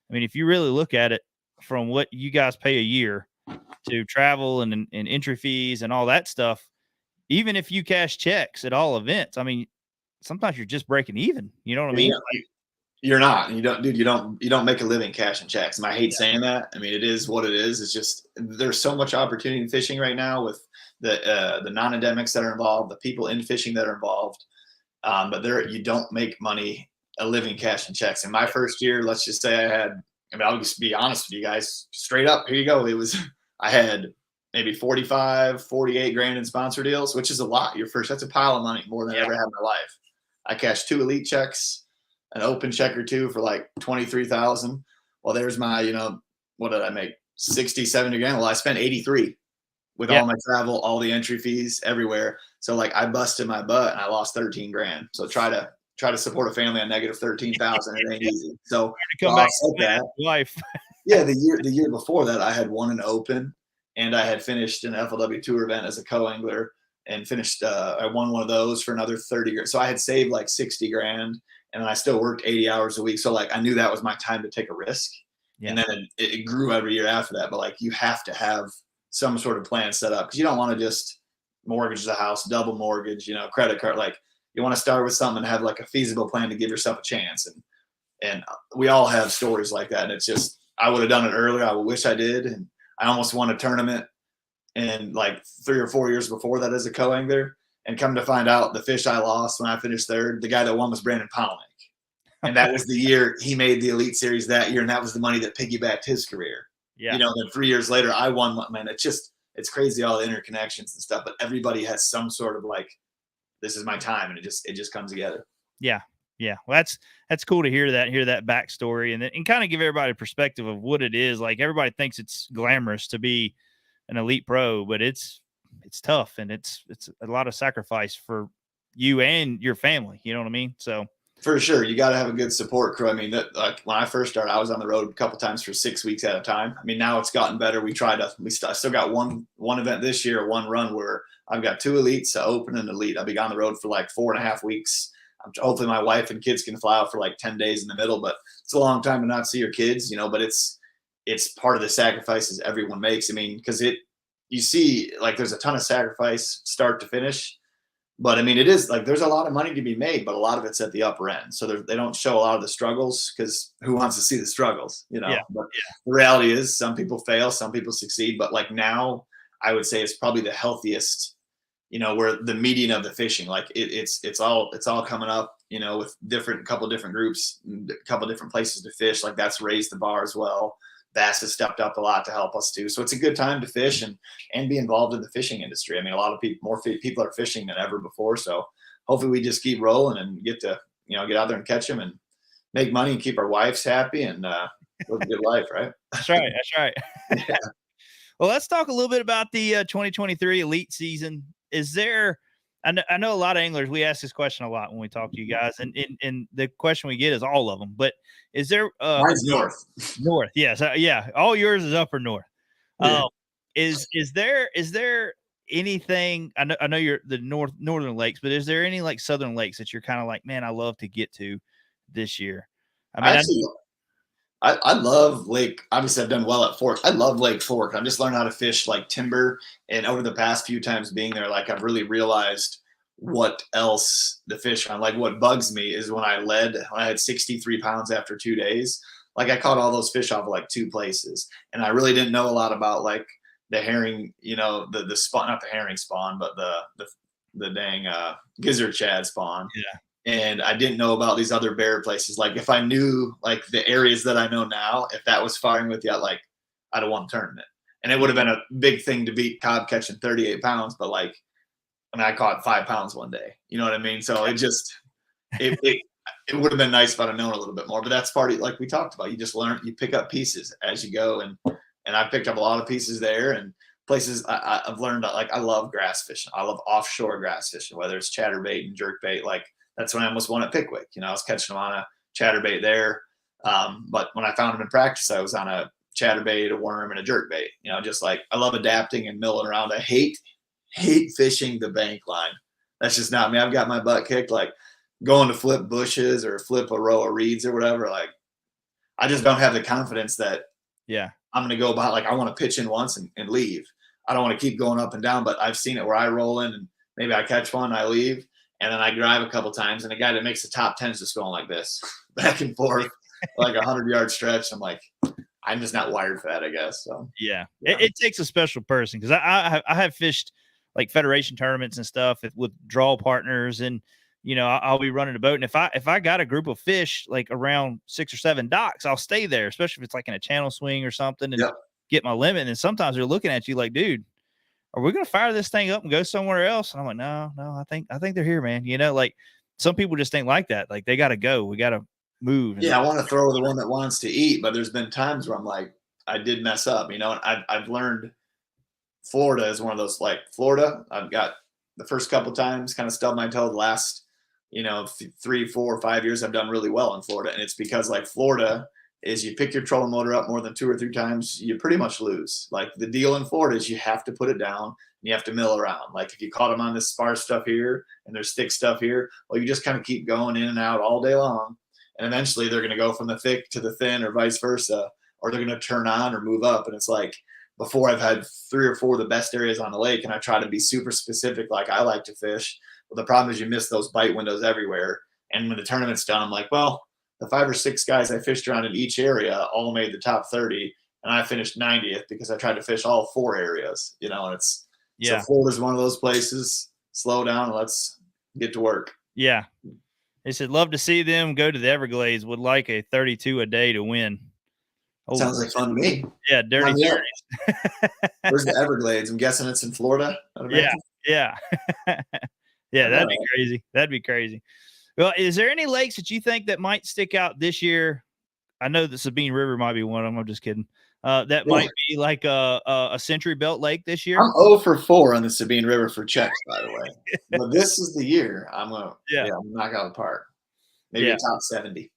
I mean, if you really look at it from what you guys pay a year to travel and entry fees and all that stuff, even if you cash checks at all events, I mean, sometimes you're just breaking even. You know what I mean? You're not. You don't make a living cashing checks. And I hate saying that. I mean, it is what it is. It's just, there's so much opportunity in fishing right now with the non-endemics that are involved, the people in fishing that are involved. But you don't make money a living cashing checks. In my first year, let's just say I'll just be honest with you guys, straight up, here you go. I had maybe 45, 48 grand in sponsor deals, which is a lot. That's a pile of money, more than I ever had in my life. I cashed 2 Elite checks, an open check or 2 for like 23,000. Well, there's my, what did I make? 60, 70 grand. Well, I spent 83 with all my travel, all the entry fees everywhere. So like, I busted my butt and I lost 13 grand. So try to support a family on negative 13,000. It ain't easy. So to come back to that life. Yeah. The year before that, I had won an open, and I had finished an FLW tour event as a co-angler and finished, I won one of those for another 30 grand. So I had saved like 60 grand, and I still worked 80 hours a week. So like, I knew that was my time to take a risk. Yeah. And then it grew every year after that. But like, you have to have some sort of plan set up, because you don't want to just mortgage the house, double mortgage, you know, credit card. Like, you want to start with something and have like a feasible plan to give yourself a chance. And we all have stories like that. And it's just, I would have done it earlier. I wish I did. And I almost won a tournament and like 3 or 4 years before that as a co-angler. And come to find out, the fish I lost when I finished third, the guy that won was Brandon Palnick. And that was the year he made the Elite Series that year. And that was the money that piggybacked his career. Yeah. You know, then 3 years later, I won. Man, it's crazy, all the interconnections and stuff. But everybody has some sort of like, this is my time. And it just comes together. Yeah. Yeah. Well, that's cool to hear that backstory and kind of give everybody a perspective of what it is. Like, everybody thinks it's glamorous to be an elite pro, but it's tough, and it's a lot of sacrifice for you and your family. You know what I mean? So for sure, you got to have a good support crew. I mean, that like when I first started, I was on the road a couple times for 6 weeks at a time. I mean, now it's gotten better. I still got one event this year, one run where I've got 2 elites, an open and elite. I'll be on the road for like 4.5 weeks. Hopefully my wife and kids can fly out for like 10 days in the middle, but it's a long time to not see your kids, you know, but it's part of the sacrifices everyone makes. I mean, because you see like there's a ton of sacrifice start to finish, but I mean, it is like, there's a lot of money to be made, but a lot of it's at the upper end. So they don't show a lot of the struggles, because who wants to see the struggles, you know? Yeah. But the reality is some people fail, some people succeed, but like now I would say it's probably the healthiest, you know, where the median of the fishing, like it's all coming up, you know, with couple different groups, a couple different places to fish. Like, that's raised the bar as well. Bass has stepped up a lot to help us too. So it's a good time to fish and be involved in the fishing industry. I mean, a lot of more people are fishing than ever before. So hopefully we just keep rolling and get to, you know, get out there and catch them and make money and keep our wives happy and live a good life, right? That's right. That's right. Yeah. Well, let's talk a little bit about the 2023 elite season. Is there, I know a lot of anglers, we ask this question a lot when we talk to you guys, and the question we get is all of them, but is there Mine's north. North? Yes. Yeah. All yours is upper north. Yeah. Is there anything, I know you're the northern lakes, but is there any like southern lakes that you're kind of like, man, I love to get to this year? I mean, I love Lake. Obviously, I've done well at Fork. I love Lake Fork. I've just learned how to fish like timber. And over the past few times being there, like, I've really realized what else the fish on. Like, what bugs me is when I had 63 pounds after 2 days. Like, I caught all those fish off of like 2 places. And I really didn't know a lot about like the herring, you know, the spawn, not the herring spawn, but the dang gizzard shad spawn. Yeah. And I didn't know about these other bear places. Like, if I knew like the areas that I know now, if that was firing with you, like, I'd have won the tournament. And it would have been a big thing to beat Cobb catching 38 pounds. But like, when I caught 5 pounds one day, you know what I mean? So it would have been nice if I'd have known a little bit more. But that's part of, like we talked about, you just learn, you pick up pieces as you go. And I picked up a lot of pieces there, and places I've learned, like, I love grass fishing. I love offshore grass fishing, whether it's chatterbait and jerkbait. Like, that's when I almost won at Pickwick. You know, I was catching them on a chatterbait there. But when I found them in practice, I was on a chatterbait, a worm, and a jerkbait. You know, just like, I love adapting and milling around. I hate fishing the bank line. That's just not me. I've got my butt kicked, like going to flip bushes or flip a row of reeds or whatever. Like, I just don't have the confidence that I'm going to go about, like, I want to pitch in once and leave. I don't want to keep going up and down, but I've seen it where I roll in and maybe I catch one, I leave, and then I drive a couple times, and the guy that makes the top 10 is just going like this, back and forth, like 100-yard stretch. I'm like, I'm just not wired for that, I guess. So yeah. It takes a special person, because I have fished like federation tournaments and stuff with draw partners, and you know, I'll be running a boat, and if I got a group of fish like around 6 or 7 docks, I'll stay there, especially if it's like in a channel swing or something, and get my limit. And sometimes they're looking at you like, dude, are we going to fire this thing up and go somewhere else? And I'm like, no, I think they're here, man. You know, like, some people just ain't like that. Like, they got to go. We got to move. Yeah. I want to throw the one that wants to eat, but there's been times where I'm like, I did mess up, you know, and I've learned Florida is one of those, like, Florida, I've got the first couple times kind of stubbed my toe. The last, you know, 3, 4, 5 years, I've done really well in Florida. And it's because, like, Florida is, you pick your trolling motor up more than 2 or 3 times, you pretty much lose. Like, the deal in Florida is you have to put it down you have to mill around. Like if you caught them on this sparse stuff here and there's thick stuff here, well, you just kind of keep going in and out all day long. And eventually they're going to go from the thick to the thin or vice versa, or they're going to turn on or move up. And it's like, before I've had 3 or 4 of the best areas on the lake, and I try to be super specific like I like to fish. Well, the problem is you miss those bite windows everywhere. And when the tournament's done, I'm like, well, the 5 or 6 guys I fished around in each area all made the top 30, and I finished 90th because I tried to fish all 4 areas, you know, and it's so Florida's one of those places. Slow down and let's get to work. Yeah. They said, love to see them go to the Everglades. Would like a 32 a day to win. Oh, sounds like fun to me. Yeah, dirty 30s. Where's the Everglades? I'm guessing it's in Florida. Yeah. Yeah, that'd be crazy. That'd be crazy. Well, is there any lakes that you think that might stick out this year? I know the Sabine River might be one of them. I'm just kidding. That might be like a Century Belt lake this year. I'm 0 for 4 on the Sabine River for checks, by the way. But this is the year I'm gonna knock out the park. Maybe a top 70.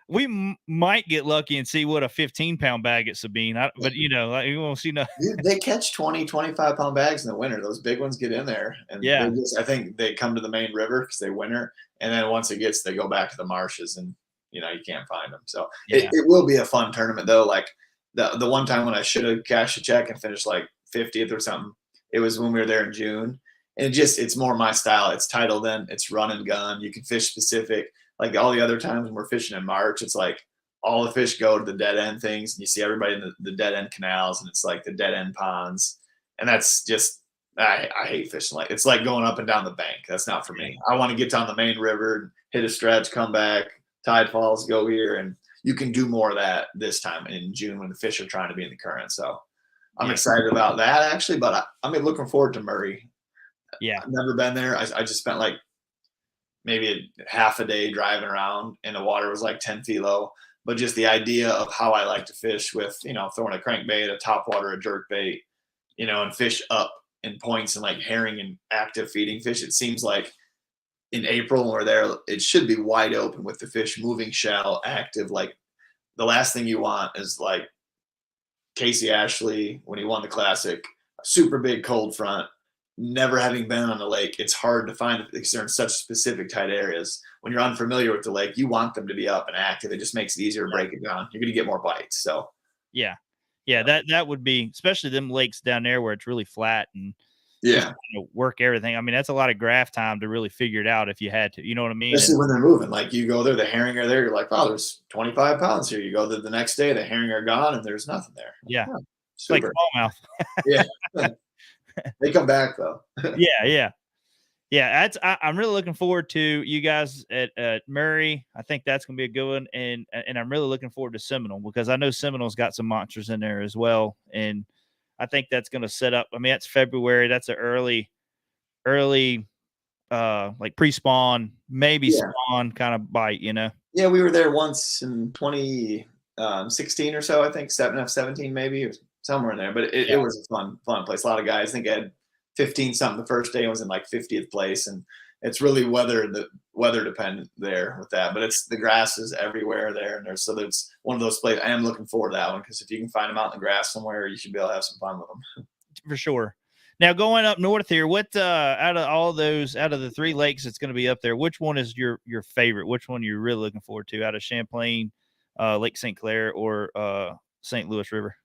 We might get lucky and see what a 15-pound bag at Sabine. But you know, like, we won't see nothing. They catch 20, 25-pound bags in the winter. Those big ones get in there, and I think they come to the main river because they winter, and then once it gets, they go back to the marshes, and you know you can't find them. So it will be a fun tournament though. Like the one time when I should have cashed a check and finished like 50th or something, it was when we were there in June, and it's more my style. It's titled in, it's run and gun. You can fish specific. Like all the other times when we're fishing in March, it's like all the fish go to the dead end things, and you see everybody in the dead end canals, and it's like the dead end ponds, and that's just I hate fishing like it's like going up and down the bank. That's not for me. I want to get down the main river, hit a stretch, come back, tide falls, go here, and you can do more of that this time in June when the fish are trying to be in the current. So I'm excited about that actually, but I'm looking forward to Murray. Yeah, I've never been there. I just spent like maybe a half a day driving around, and the water was like 10 feet low. But just the idea of how I like to fish with, you know, throwing a crankbait, a topwater, a jerkbait, you know, and fish up in points and like herring and active feeding fish. It seems like in April when we're there, it should be wide open with the fish moving shell, active. Like the last thing you want is like Casey Ashley when he won the Classic, a super big cold front. Never having been on the lake, it's hard to find because they're in such specific tight areas. When you're unfamiliar with the lake, you want them to be up and active. It just makes it easier to break it down. You're going to get more bites. So, that would be, especially them lakes down there where it's really flat and work everything. I mean, that's a lot of graph time to really figure it out if you had to. You know what I mean? Especially when they're moving. Like you go there, the herring are there. You're like, wow, there's 25 pounds here. You go there the next day, the herring are gone, and there's nothing there. Yeah, it's like smallmouth. Yeah. They come back though. Yeah. I'm really looking forward to you guys at Murray. I think that's going to be a good one, and I'm really looking forward to Seminole because I know Seminole's got some monsters in there as well, and I think that's going to set up. I mean, that's February. That's an early, like pre-spawn, maybe spawn kind of bite. You know. Yeah, we were there once in 2016 or so. I think 17 maybe. Somewhere in there, but it was a fun place. A lot of guys. I think I had 15 something the first day. I was in like 50th place, and it's really weather dependent there with that. But it's the grass is everywhere there, and there's one of those places. I am looking forward to that one because if you can find them out in the grass somewhere, you should be able to have some fun with them. For sure. Now going up north here, what out of the 3 lakes that's going to be up there, which one is your favorite? Which one you're really looking forward to out of Champlain, Lake St. Clair, or St. Louis River?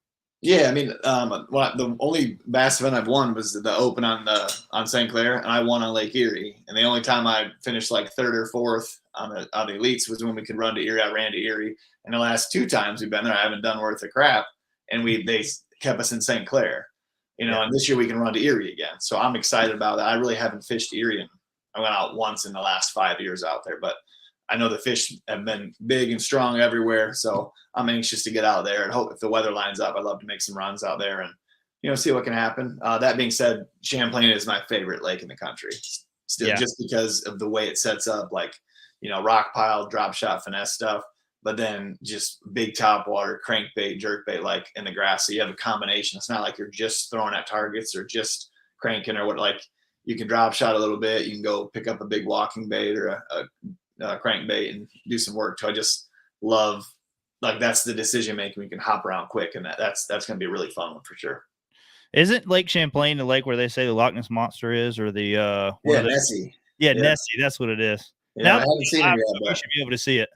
Yeah, I mean, the only bass event I've won was the Open on St. Clair, and I won on Lake Erie. And the only time I finished like 3rd or 4th on the elites was when we could run to Erie. I ran to Erie, and the last 2 times we've been there, I haven't done worth of crap, and they kept us in St. Clair, you know. And this year we can run to Erie again, so I'm excited about that. I really haven't fished Erie, and I went out once in the last 5 years out there, but I know the fish have been big and strong everywhere, so I'm anxious to get out there and hope if the weather lines up, I'd love to make some runs out there and, you know, see what can happen. That being said, Champlain is my favorite lake in the country, still just because of the way it sets up, like, you know, rock pile, drop shot, finesse stuff, but then just big top water, crankbait, jerkbait, like in the grass. So you have a combination. It's not like you're just throwing at targets or just cranking or what. Like you can drop shot a little bit, you can go pick up a big walking bait or a crankbait and do some work. So I just love, like, that's the decision making. We can hop around quick, and that's going to be a really fun one for sure. Isn't Lake Champlain the lake where they say the Loch Ness Monster is, or the one Yeah, of the, Nessie. yeah, Yeah. Nessie? That's what it is. Yeah, Now I that haven't seen him we yet, should be able to see it.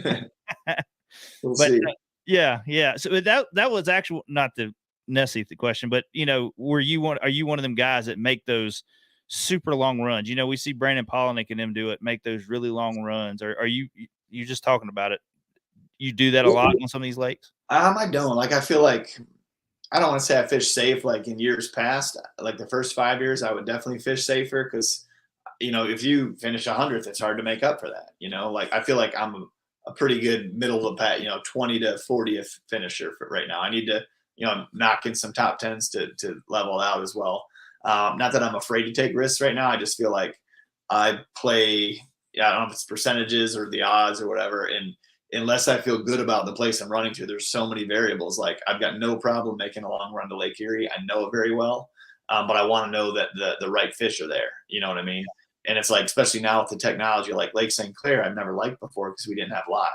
but we'll But see. yeah. So that was actual, not the Nessie the question, but are you one of them guys that make those super long runs? We see Brandon Polinick and them do it, make those really long runs. Or are you just talking about it? You do that a lot on some of these lakes? I don't. Like, I feel like I don't want to say I fish safe like in years past. Like the first 5 years, I would definitely fish safer because, if you finish 100th, it's hard to make up for that. Like I feel like I'm a pretty good middle of the pack, 20 to 40th finisher for right now. I need to, knock in some top 10s to level out as well. Not that I'm afraid to take risks right now. I just feel like I play, I don't know if it's percentages or the odds or whatever. And unless I feel good about the place I'm running to, there's so many variables. Like I've got no problem making a long run to Lake Erie. I know it very well. But I want to know that the right fish are there. You know what I mean? And it's like, especially now with the technology, like Lake St. Clair, I've never liked before because we didn't have live.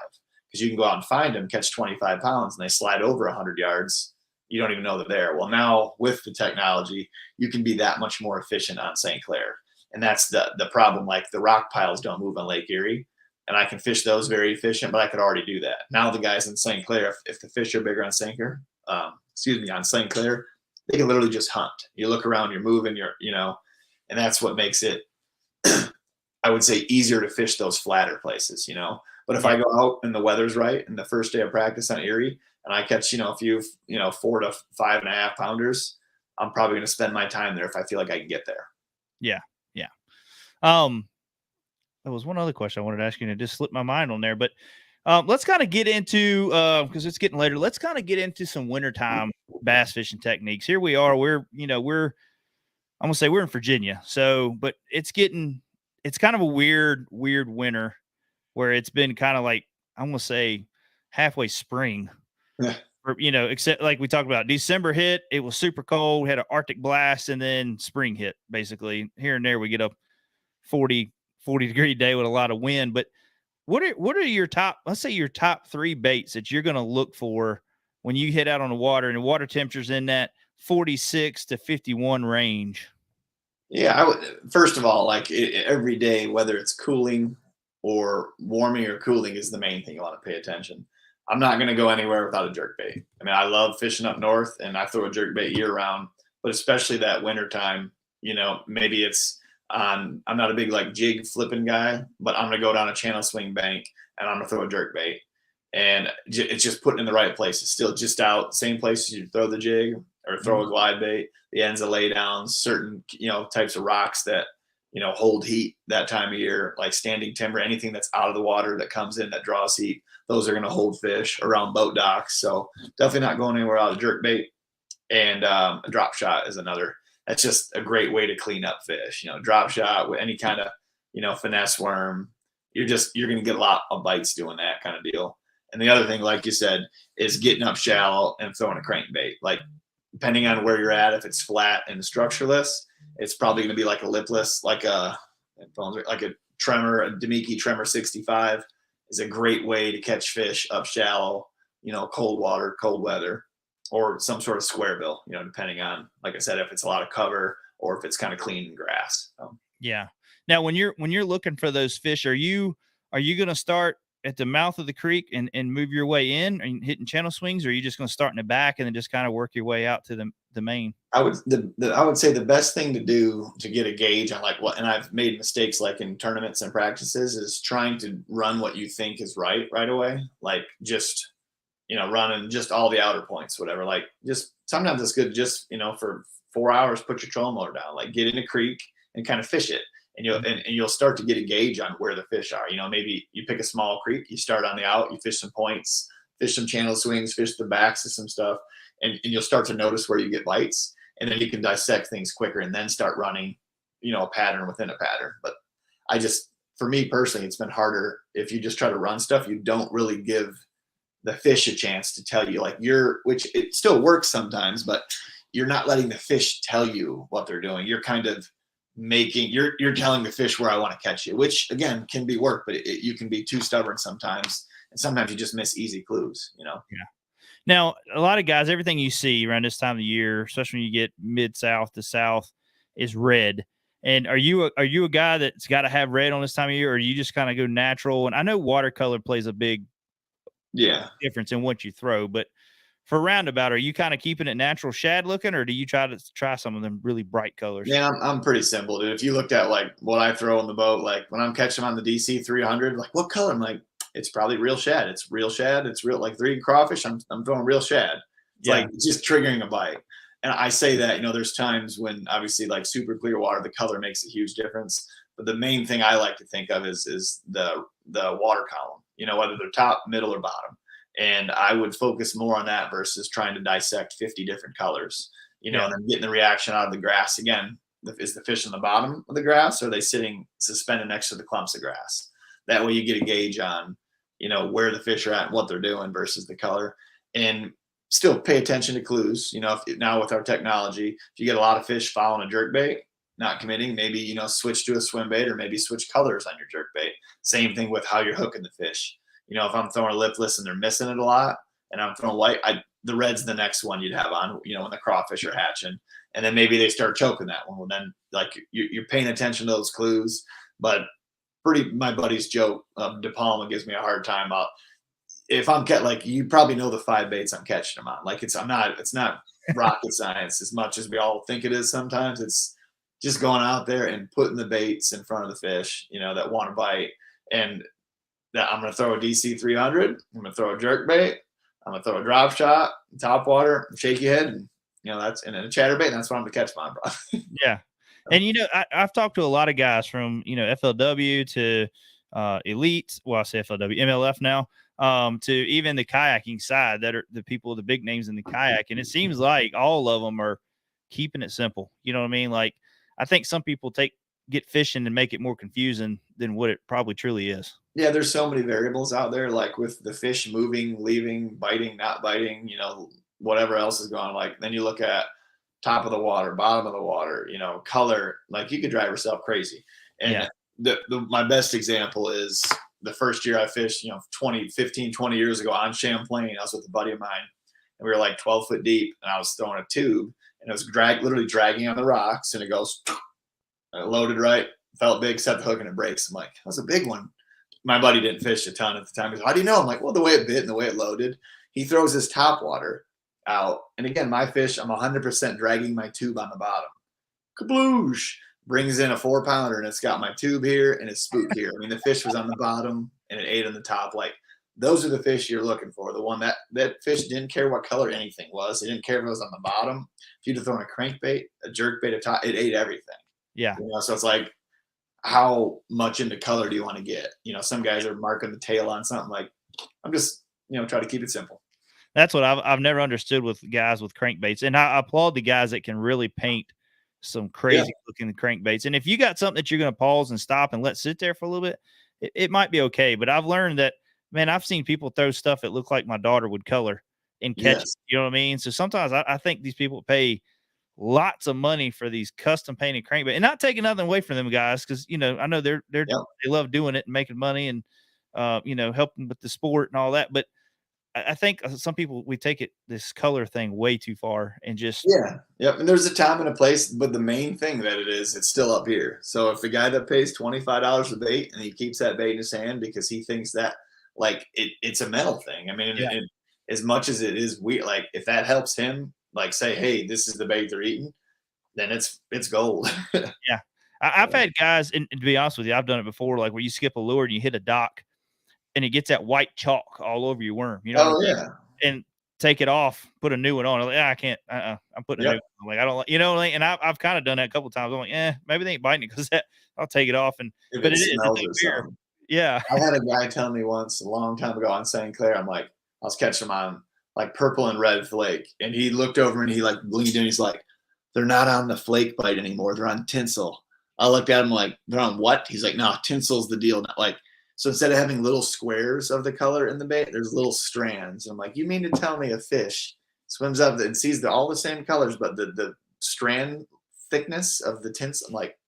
Because you can go out and find them, catch 25 pounds, and they slide over 100 yards. You don't even know they're there. Well, now with the technology, you can be that much more efficient on St. Clair. And that's the problem. Like the rock piles don't move on Lake Erie. And I can fish those very efficient, but I could already do that. Now the guys in St. Clair, if the fish are bigger on St. Clair, on St. Clair, they can literally just hunt. You look around, you're moving, and that's what makes it, I would say, easier to fish those flatter places, But if I go out and the weather's right and the first day of practice on Erie and I catch, a few, 4 to 5.5 pounders, I'm probably going to spend my time there if I feel like I can get there. Yeah. There was one other question I wanted to ask you, and it just slipped my mind on there. But let's kind of get into, because it's getting later, let's kind of get into some wintertime bass fishing techniques. Here we are. I'm going to say we're in Virginia. So, but it's kind of a weird winter where it's been kind of like, I'm going to say halfway spring. Yeah. Or, except like we talked about, December hit, it was super cold, had an Arctic blast, and then spring hit. Basically, here and there we get a 40-degree day with a lot of wind. But what are your top, let's say your top 3 baits that you're going to look for when you hit out on the water and the water temperature's in that 46 to 51 range? Yeah, I would, first of all, like every day, whether it's cooling or warming or cooling is the main thing you want to pay attention. I'm not going to go anywhere without a jerkbait. I mean, I love fishing up north and I throw a jerkbait year round, but especially that wintertime, maybe it's I'm not a big like jig flipping guy, but I'm going to go down a channel swing bank and I'm going to throw a jerkbait. And it's just putting in the right place. It's still just out, same places you throw the jig or throw a glide bait, the ends of lay downs, certain, types of rocks that, hold heat that time of year, like standing timber, anything that's out of the water that comes in that draws heat. Those are going to hold fish around boat docks. So definitely not going anywhere out of jerkbait. And a drop shot is another. That's just a great way to clean up fish. Drop shot with any kind of, finesse worm. You're going to get a lot of bites doing that kind of deal. And the other thing, like you said, is getting up shallow and throwing a crankbait. Like depending on where you're at, if it's flat and structureless, it's probably going to be like a lipless, like a Tremor, a Demiki Tremor 65 is a great way to catch fish up shallow, cold water, cold weather, or some sort of square bill, depending on, like I said, if it's a lot of cover or if it's kind of clean grass. Yeah. Now, when you're looking for those fish, are you going to start at the mouth of the creek and move your way in and hitting channel swings, or are you just going to start in the back and then just kind of work your way out to the main? I would say the best thing to do to get a gauge on like what, and I've made mistakes like in tournaments and practices, is trying to run what you think is right away. Like just, running just all the outer points, whatever. Like just sometimes it's good just, for 4 hours, put your trolling motor down, like get in a creek and kind of fish it. And you'll start to get a gauge on where the fish are. Maybe you pick a small creek, you start on the out, you fish some points, fish some channel swings, fish the backs of some stuff, and you'll start to notice where you get bites, and then you can dissect things quicker and then start running, a pattern within a pattern. But for me personally, it's been harder if you just try to run stuff. You don't really give the fish a chance to tell you, like which it still works sometimes, but you're not letting the fish tell you what they're doing. You're kind of you're telling the fish where I want to catch you, which again can be work, but you can be too stubborn sometimes, and sometimes you just miss easy clues. Yeah. Now, a lot of guys, everything you see around this time of the year, especially when you get mid-south to south, is red. And are you a guy that's got to have red on this time of year, or do you just kind of go natural? And I know watercolor plays a big Yeah. difference in what you throw, but for roundabout, are you kind of keeping it natural shad looking, or do you try some of them really bright colors? Yeah, I'm pretty simple, dude. If you looked at like what I throw in the boat, like when I'm catching on the DC 300, like what color? I'm like, it's probably real shad. It's real shad. It's real like 3 crawfish. I'm throwing real shad. It's Yeah. like it's just triggering a bite. And I say that, there's times when obviously like super clear water, the color makes a huge difference. But the main thing I like to think of is the water column, whether they're top, middle, or bottom. And I would focus more on that versus trying to dissect 50 different colors, and then getting the reaction out of the grass. Again, is the fish on the bottom of the grass, or are they sitting suspended next to the clumps of grass? That way you get a gauge on, where the fish are at and what they're doing versus the color. And still pay attention to clues. Now with our technology, if you get a lot of fish following a jerk bait, not committing, maybe, switch to a swim bait, or maybe switch colors on your jerk bait. Same thing with how you're hooking the fish. If I'm throwing a lipless and they're missing it a lot and I'm throwing white, the red's the next one you'd have on, when the crawfish are hatching. And then maybe they start choking that one. Well, then like you're paying attention to those clues. But my buddy's joke, De Palma gives me a hard time about if I'm like, you probably know the 5 baits I'm catching them on. Like it's not rocket science as much as we all think it is. Sometimes it's just going out there and putting the baits in front of the fish, that want to bite. And that I'm going to throw a DC 300. I'm going to throw a jerk bait. I'm going to throw a drop shot, top water, shaky head, and that's and then a chatterbait. And that's what I'm going to catch mine, bro. Yeah. And I've talked to a lot of guys from FLW to elite. Well, I say FLW, MLF now, to even the kayaking side that are the people, the big names in the kayak. And it seems like all of them are keeping it simple. You know what I mean? Like I think some people get fishing and make it more confusing than what it probably truly is. Yeah, there's so many variables out there, like with the fish moving, leaving, biting, not biting, whatever else is going on. Like then you look at top of the water, bottom of the water, color, like you could drive yourself crazy. And my best example is the first year I fished, 20 years ago on Champlain. I was with a buddy of mine and we were like 12 foot deep and I was throwing a tube and it was literally dragging on the rocks and it goes, and it loaded right, felt big, set the hook and it breaks. I'm like, that was a big one. My buddy didn't fish a ton at the time. He goes, how do you know? I'm like, well, the way it bit and the way it loaded. He throws his top water out. And again, my fish, I'm 100% dragging my tube on the bottom. Kabloosh! Brings in a 4-pounder and it's got my tube here and it's spook here. I mean, the fish was on the bottom and it ate on the top. Like those are the fish you're looking for. The one that fish didn't care what color anything was. It didn't care if it was on the bottom. If you'd have thrown a crankbait, a jerkbait, a top, it ate everything. Yeah. So it's like, how much into color do you want to get? Some guys are marking the tail on something. Like I'm just, try to keep it simple. That's what I've never understood with guys with crankbaits. And I applaud the guys that can really paint some crazy looking crankbaits. And if you got something that you're going to pause and stop and let sit there for a little bit, it might be okay. But I've learned that, man, I've seen people throw stuff that look like my daughter would color and catch it. You know what I mean? So sometimes I think these people pay lots of money for these custom painted crankbait, and not taking nothing away from them guys, because I know they love doing it and making money and helping with the sport and all that. But I think some people, we take this color thing way too far and just and there's a time and a place, but the main thing that it's still up here. So if the guy that pays $25 a bait and he keeps that bait in his hand because he thinks that like it's a mental thing. I mean, as much as it is weird, like if that helps him, like say, hey, this is the bait they're eating, then it's gold. Yeah. I've had guys, and to be honest with you, I've done it before, like where you skip a lure and you hit a dock and it gets that white chalk all over your worm, and take it off, put a new one on. I'm like, I can't, I'm putting a new one. Like, I don't like, and I've kind of done that a couple of times. I'm like, maybe they ain't biting it because I'll take it off. But it is. Yeah. I had a guy tell me once a long time ago on St. Clair, I'm like, I was catching them on like purple and red flake. And he looked over and he like leaned in. He's like, they're not on the flake bite anymore. They're on tinsel. I looked at him like, they're on what? He's like, no, tinsel's the deal. Like, so instead of having little squares of the color in the bait, there's little strands. I'm like, you mean to tell me a fish swims up and sees all the same colors, but the strand thickness of the tinsel? I'm like,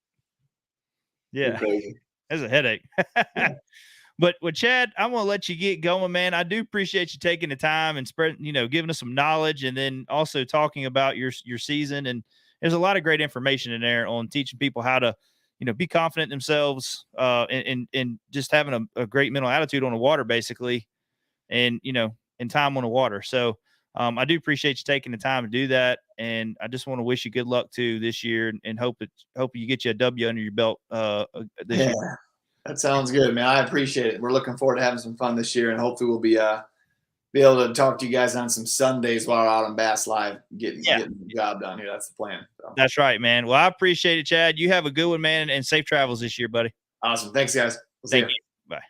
yeah, there's a headache. But with Chad, I'm gonna let you get going, man. I do appreciate you taking the time and spreading, giving us some knowledge, and then also talking about your season. And there's a lot of great information in there on teaching people how to, be confident in themselves, and just having a great mental attitude on the water, basically, and and time on the water. So I do appreciate you taking the time to do that, and I just want to wish you good luck too this year, and hope you get you a W under your belt this year. Yeah, that sounds good, man. I appreciate it. We're looking forward to having some fun this year, and hopefully we'll be able to talk to you guys on some Sundays while we're out on Bass Live, getting the job done here. That's the plan. So. That's right, man. Well, I appreciate it, Chad. You have a good one, man, and safe travels this year, buddy. Awesome. Thanks, guys. Thank you. Bye.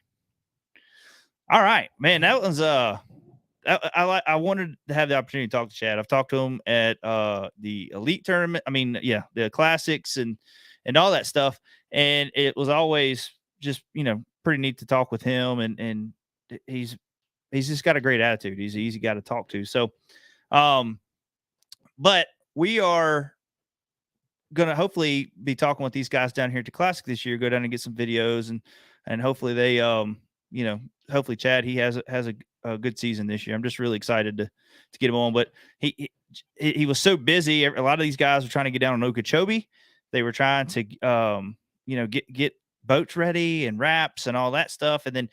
All right, man. That was I wanted to have the opportunity to talk to Chad. I've talked to him at the elite tournament. I mean, the classics and all that stuff. And it was always just, pretty neat to talk with him. And he's just got a great attitude. He's an easy guy to talk to. So, but we are going to hopefully be talking with these guys down here at the classic this year, go down and get some videos and hopefully they, hopefully Chad, he has a good season this year. I'm just really excited to get him on, but he was so busy. A lot of these guys were trying to get down on Okeechobee. They were trying to, get boats ready and wraps and all that stuff. And then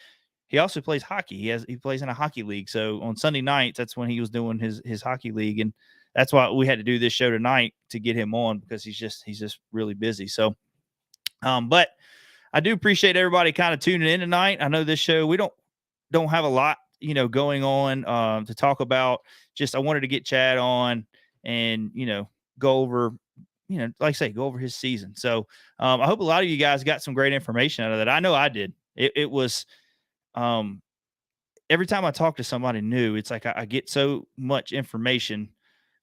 he also plays hockey. He plays in a hockey league. So on Sunday nights, that's when he was doing his hockey league. And that's why we had to do this show tonight to get him on, because he's just really busy. So, but I do appreciate everybody kind of tuning in tonight. I know this show, we don't have a lot, going on to talk about. Just I wanted to get Chad on and, go over, like I say, go over his season. So I hope a lot of you guys got some great information out of that. I know I did. It was every time I talk to somebody new, it's like I get so much information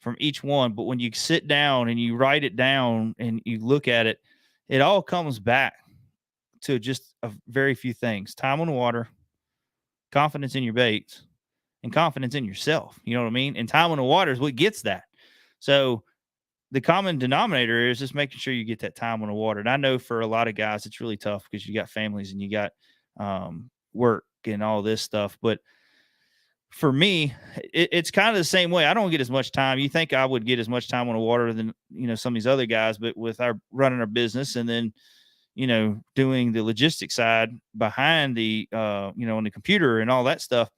from each one. But when you sit down and you write it down and you look at it, it all comes back to just a very few things: time on the water, confidence in your baits, and confidence in yourself. You know what I mean? And time on the water is what gets that. So the common denominator is just making sure you get that time on the water. And I know for a lot of guys, it's really tough because you got families and you got work and all this stuff. But for me, it's kind of the same way. I don't get as much time. You think I would get as much time on the water than, some of these other guys, but with our running our business and then, doing the logistics side behind the, on the computer and all that stuff,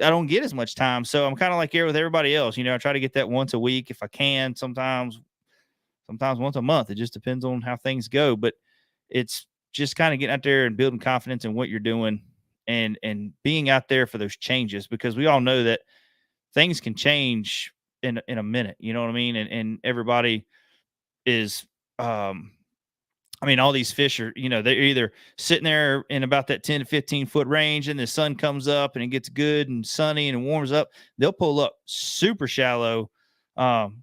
I don't get as much time. So I'm kind of like here with everybody else. I try to get that once a week if I can, sometimes once a month. It just depends on how things go. But it's just kind of getting out there and building confidence in what you're doing and being out there for those changes, because we all know that things can change in a minute. You know what I mean? And everybody is, all these fish are, they're either sitting there in about that 10 to 15 foot range and the sun comes up and it gets good and sunny and it warms up. They'll pull up super shallow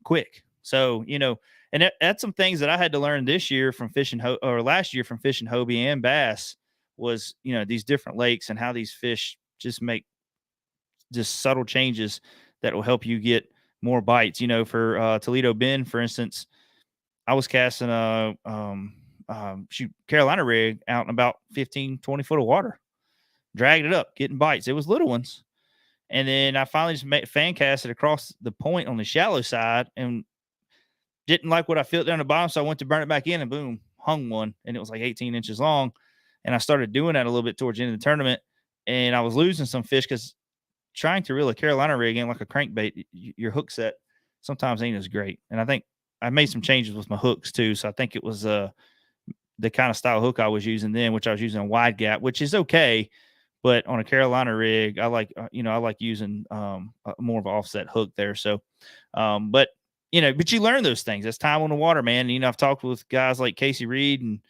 quick. So, and that's some things that I had to learn this year from fishing or last year from fishing Hobie and bass was, these different lakes and how these fish just make just subtle changes that will help you get more bites. For Toledo Bend, for instance, I was casting a Carolina rig out in about 15, 20 foot of water, dragged it up, getting bites. It was little ones. And then I finally just fan cast it across the point on the shallow side and didn't like what I felt down the bottom. So I went to burn it back in and boom, hung one. And it was like 18 inches long. And I started doing that a little bit towards the end of the tournament. And I was losing some fish because trying to reel a Carolina rig in like a crankbait, your hook set sometimes ain't as great. And I think I made some changes with my hooks too. So I think it was the kind of style hook I was using then, which I was using a wide gap, which is okay. But on a Carolina rig, I like using more of an offset hook there. So, but you learn those things. That's time on the water, man. And, I've talked with guys like Casey Reed and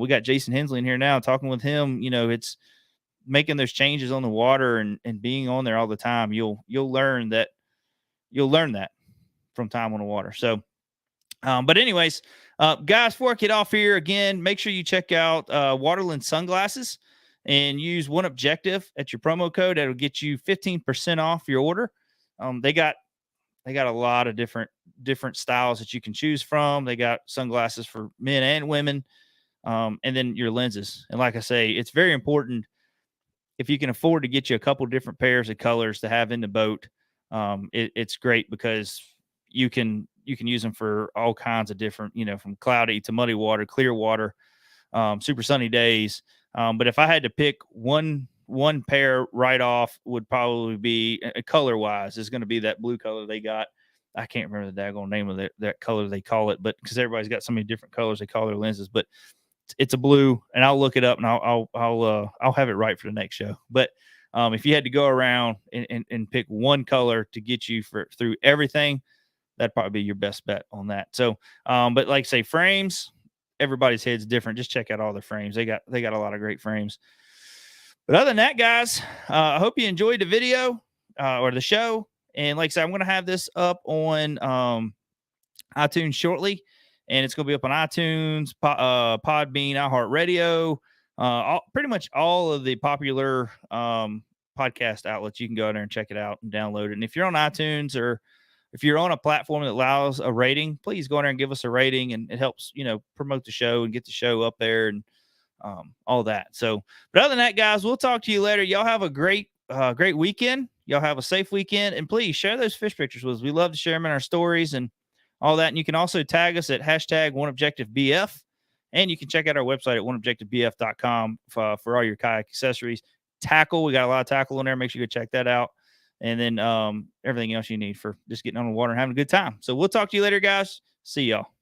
we got Jason Hensley in here now talking with him. It's making those changes on the water and being on there all the time. You'll learn that from time on the water. So, but anyways, guys, before I get off here again, make sure you check out Waterland Sunglasses and use One Objective at your promo code. That'll get you 15% off your order. They got a lot of different styles that you can choose from. They got sunglasses for men and women, and then your lenses. And like I say, it's very important if you can afford to get you a couple different pairs of colors to have in the boat, it's great because you can use them for all kinds of different, from cloudy to muddy water, clear water, super sunny days. But if I had to pick one pair right off, would probably be color wise, is going to be that blue color they got. I can't remember the daggone name of that color they call it, but because everybody's got so many different colors they call their lenses, but it's a blue, and I'll look it up and I'll have it right for the next show. But if you had to go around and pick one color to get you through everything, that'd probably be your best bet on that. So, but like say frames, everybody's head's different. Just check out all their frames. They got a lot of great frames. But other than that, guys, I hope you enjoyed the video or the show. And like I said, I'm going to have this up on iTunes shortly, and it's going to be up on iTunes, Podbean, iHeartRadio, pretty much all of the popular podcast outlets. You can go out there and check it out and download it. And if you're on iTunes or if you're on a platform that allows a rating, please go in there and give us a rating, and it helps, promote the show and get the show up there and all that. So, but other than that, guys, we'll talk to you later. Y'all have a great weekend. Y'all have a safe weekend, and please share those fish pictures with us. We love to share them in our stories and all that. And you can also tag us at #OneObjectiveBF, and you can check out our website at oneobjectivebf.com for all your kayak accessories. Tackle, we got a lot of tackle in there. Make sure you go check that out. And then everything else you need for just getting on the water and having a good time. So we'll talk to you later, guys. See y'all.